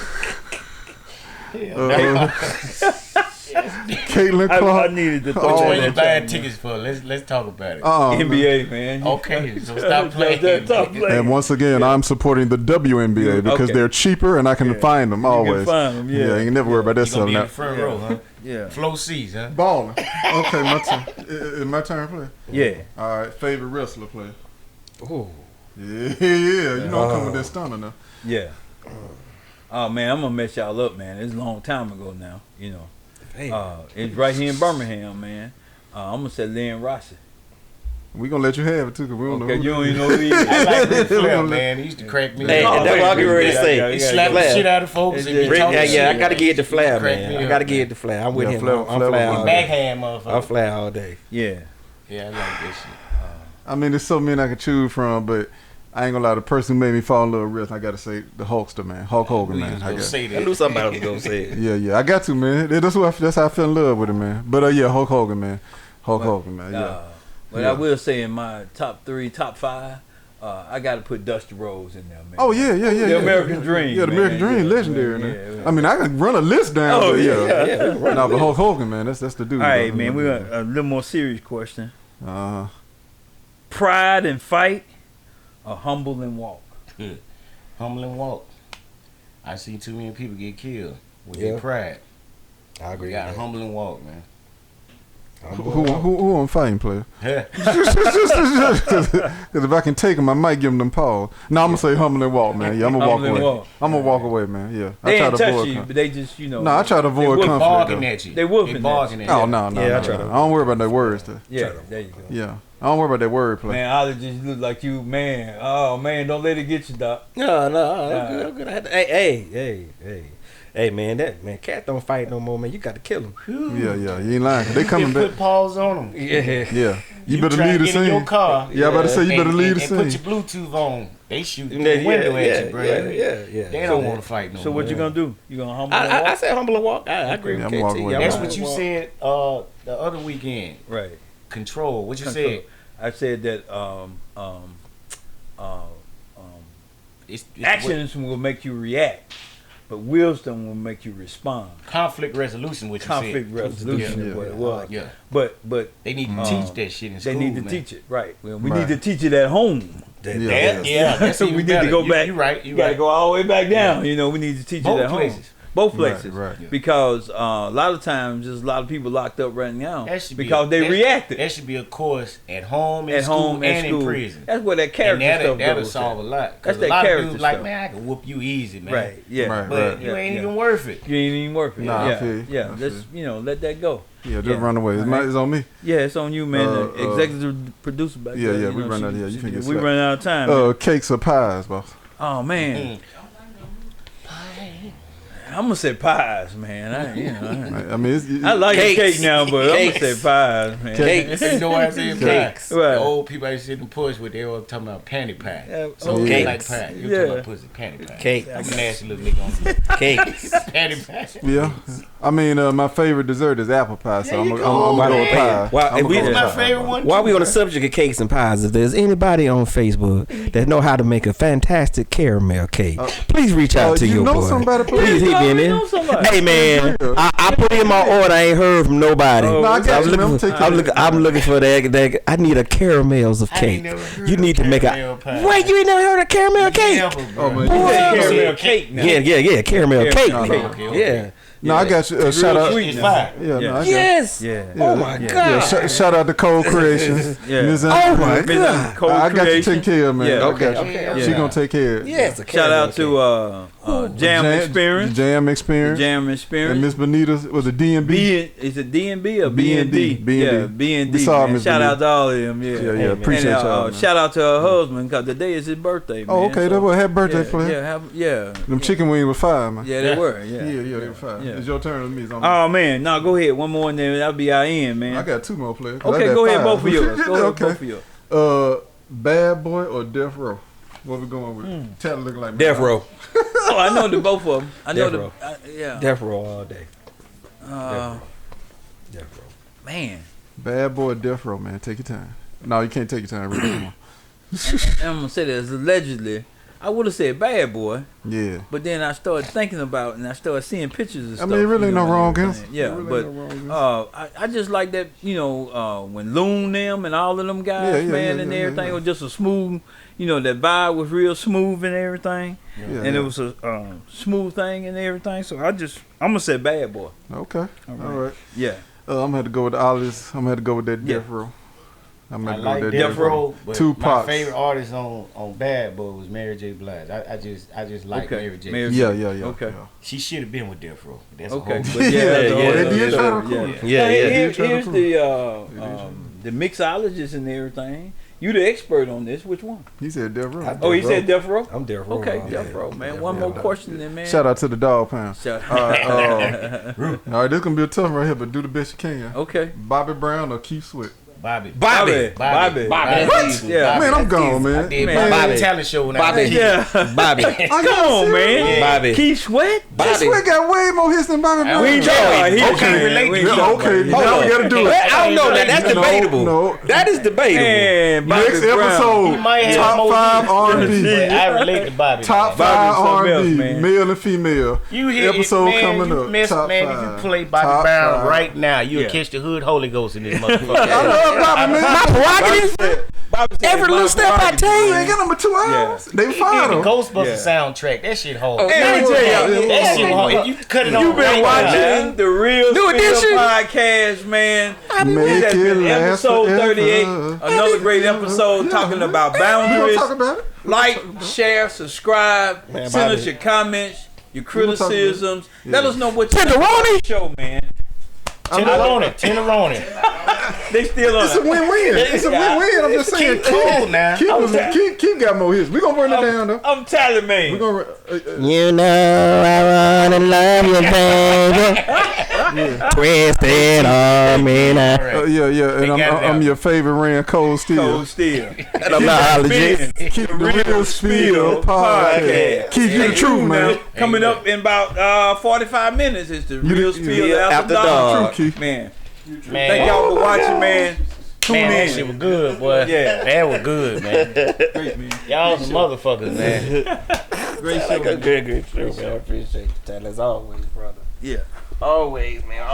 Caitlin I Clark. needed to Which throw one that you buying out. tickets for? Let's talk about it. NBA, man. Okay, so stop playing. Stop playing. And once again, I'm supporting the WNBA because Okay. they're cheaper and I can find them always. find them, yeah. You can never worry about that You gonna stuff be in now. the front row, huh? Yeah. Flow C's, huh? Balling. Okay, my turn. Is my turn to play? Yeah. All right, favorite wrestler player. Ooh. Yeah. You know I'm coming with that stunner now. Yeah. Oh man, I'm gonna mess y'all up, man. It's a long time ago now, you know. Hey. It's right here in Birmingham, man. I'm gonna say Lynn Rossi. We gonna let you have it too, cause we don't Okay, know. you don't even know who he is. I like Ric Flair, man. He used to crack me Hey, up. and that's what I get ready to Yeah, say. yeah, He yeah, slapped the Flair. shit out of folks and be Yeah, talking Yeah, I shit. gotta get the Flair, Crack man. me I up, gotta man. get the Flair. I'm with Yeah, him. Flair- I'm Flair Flair was all good. day. Backhand, motherfucker. I'm Flair all day. Yeah. Yeah, I like that shit. I mean, there's so many I can choose from, but I ain't gonna lie. The person who made me fall in love with wrestling, I gotta say the Hulkster, man, Hulk Hogan, We man. was I gonna got. say I that. knew somebody was gonna say it. Yeah, I got to, man. That's how I fell in love with him, man. But yeah, Hulk Hogan, man. Hulk Hogan, man. Yeah. But Yeah. I will say in my top 3, top 5, I got to put Dusty Rhodes in there, man. Oh yeah. The American Dream. Yeah, the American man. Dream, Yeah, legendary. yeah, man. yeah. I mean, I can run a list down. Oh, but yeah. yeah. No, but Hulk Hogan, man. That's the dude. All right, though. man. We got a little more serious question. Uh, Pride and fight, or humble and walk? Humble and walk. I see too many people get killed with Yeah. their pride. I agree. We got with to that. humble and walk, man. Who I'm fighting, player? Because if I can take them, I might give them paws. No, I'm gonna say humble and walk, man. Yeah, I'm gonna walk away. I'm gonna walk away, man. Yeah, they ain't touch you, but they just No, I try to avoid conflict. At you. They whooping at you. Oh no. I don't worry about their words. Yeah, there you go. Yeah, I don't worry about that wordplay. Man, Ollie just look like you, man. Oh man, don't let it get you, Doc. No, I'm good. Hey, man, cat don't fight no more, man. You got to kill him. Yeah, you ain't lying. They coming back. Put paws on them. Yeah. You better leave the scene. In your car. Yeah, I about to say you better leave the scene. And put your Bluetooth on. They shoot through the window at you, bro. Yeah. They don't want to fight no more. So what you gonna do? You gonna humble and walk? I said humble and walk. I agree with KT. That's what you said the other weekend. Right. Control. What you said? I said that actions will make you react, but wisdom will make you respond. Conflict resolution, what you said. Conflict resolution is what it was. Yeah. But they need to teach that shit in school. They need to teach it, right? Well, we need to teach it at home. That's we need to go back. You're right. You got to go all the way back down. You know, we need to teach it at home. Both places, right. Because a lot of times there's a lot of people locked up right now because they reacted. That should be a course at home, in school, and in prison. That's where that character stuff goes. That'll solve a lot. That's a that lot character of dudes stuff. like, man, I can whoop you easy, man. Right? Yeah. But you ain't even worth it. You ain't even worth it. Nah, I feel you. Yeah. Let's let that go. Yeah, just run away. It's on me. Yeah, it's on you, man. The executive producer back there. Yeah, we run out. Yeah, you can get. We run out of time. Cakes or pies, boss? Oh man. I'm gonna say pies, man. I like cake now, but I'm gonna say pies, man. Cakes. You know why I say cakes? Right. The old people I used to sit and push with, they were talking about panty pie. So cakes. like pie. You talking about pussy, panty pie. Cakes. I'm a nasty little nigga on Cakes. panty pie. Yeah. I mean, my favorite dessert is apple pie, so I'm gonna go with pie. What's my favorite one? While we on the subject of cakes and pies, if there's anybody on Facebook that know how to make a fantastic caramel cake, please reach out to your boy. Somebody, please hit me in there. Hey man, I put in my order. I ain't heard from nobody. No, I got you, man. I'm looking for that. I need a caramels of cake. You need to make a. Wait, you ain't never heard of caramel cake? Oh man, caramel cake now. Yeah, caramel cake. Okay. No, I got you. Shout out. Yes. Yeah. Oh my God. Shout out to Cold Creations. Ms. Oh my God. I got you taken care of, man. Yeah. Okay. She gonna take care of it. Yes. Shout out to Jam Experience. Jam Experience. And Miss Bonita was a D&B. Is it D&B or B&D? B&D. Yeah, B&D. Shout out to all of them. Yeah. Appreciate y'all. Shout out to her husband because today is his birthday. Man. Oh, okay. That was happy birthday play. Yeah. Them chicken wings were fire, man. Yeah, they were. Yeah, they were fire. It's your turn with me. Oh man, no, go ahead. One more and then that'll be our end, man. I got two more players. Okay, go ahead, both of yours. Both of yours. Bad Boy or Death Row? What we going with? Tell it look like Death Row. Oh, I know the both of them. I know Death Row. Death Row all day. Death Row. Man. Bad Boy or Death Row, man. Take your time. No, you can't take your time. Really. And I'm gonna say this allegedly. I would have said Bad Boy. Yeah. But then I started thinking about it and I started seeing pictures and stuff. I mean, really ain't no wrong answer. Yeah, I just like that, when Loon them and all of them guys, and everything was just a smooth, that vibe was real smooth and everything. Yeah. And it was a smooth thing and everything. So I'm going to say Bad Boy. Okay. All right. Yeah. I'm going to have to go with Ollie's. I'm going to have to go with that Death Row. I like Death Row, but Tupac. My favorite artist on Bad Boy was Mary J. Blige. I just like Mary J. Yeah. Okay. She should have been with Death Row. That's okay. Here's the mixologist and everything. You the expert on this. Which one? He said Death Row. Oh, he said Death Row? I'm Death Row. Okay, Death Row, man. One more question then, man. Shout out to the Dog Pound. Shout all right, this is going to be a tough one right here, but do the best you can. Okay. Bobby Brown or Keith Sweat? Bobby. What? Yeah. Man, I'm gone, man. I did Bobby talent show when I was Bobby. Come on, man. Bobby. Keith Sweat? Keith Sweat got way more hits than Bobby Brown. Okay, now we got to do it. I don't know that. That's debatable. No. That is debatable. Man, next episode, top 5 R&B. I relate to Bobby. Top 5 R&B, male and female. You hear episode coming up. Top 5. If you play Bobby Brown right now, you'll catch the hood Holy Ghost in this motherfucker. Bobby, man. My prerogative. Every little step I take. You ain't got number 2 hours. They He fine did the though. Ghostbusters soundtrack. That shit hard. Let me tell y'all, That shit hard. If you cut it on you've been watching the Real New Spill Edition. podcast, man. Make That's it been last episode forever. 38. Another great episode talking about We gonna boundaries. talk about it. Like, share, subscribe, Man, send us Bobby. your comments, your gonna talk about it. criticisms. Let us know what you think Tenderoni. about the show, man. Tenderoni. They still on It's a it. win-win. It's a win-win. I'm just saying. Keep cool now. Keep got more hits. We gonna run it down though. I'm telling man. We gonna. You know I wanna love you, baby. Twisted on me now. Yeah. And I'm your favorite Rand Cold Steel. Cold still. And I'm not allergic. Keep the Real Spill podcast. Keep you the truth, man. Coming up in about 45 minutes is the Real Spill After Dark. True, Keith. Man. Thank y'all for watching, man. Tune Man, that in. shit was good, boy. Yeah. That was good, man. Great, man. Y'all some motherfuckers, man. Great show. Good show, man. I appreciate you, Tyler, as always, brother. Yeah. Always, man.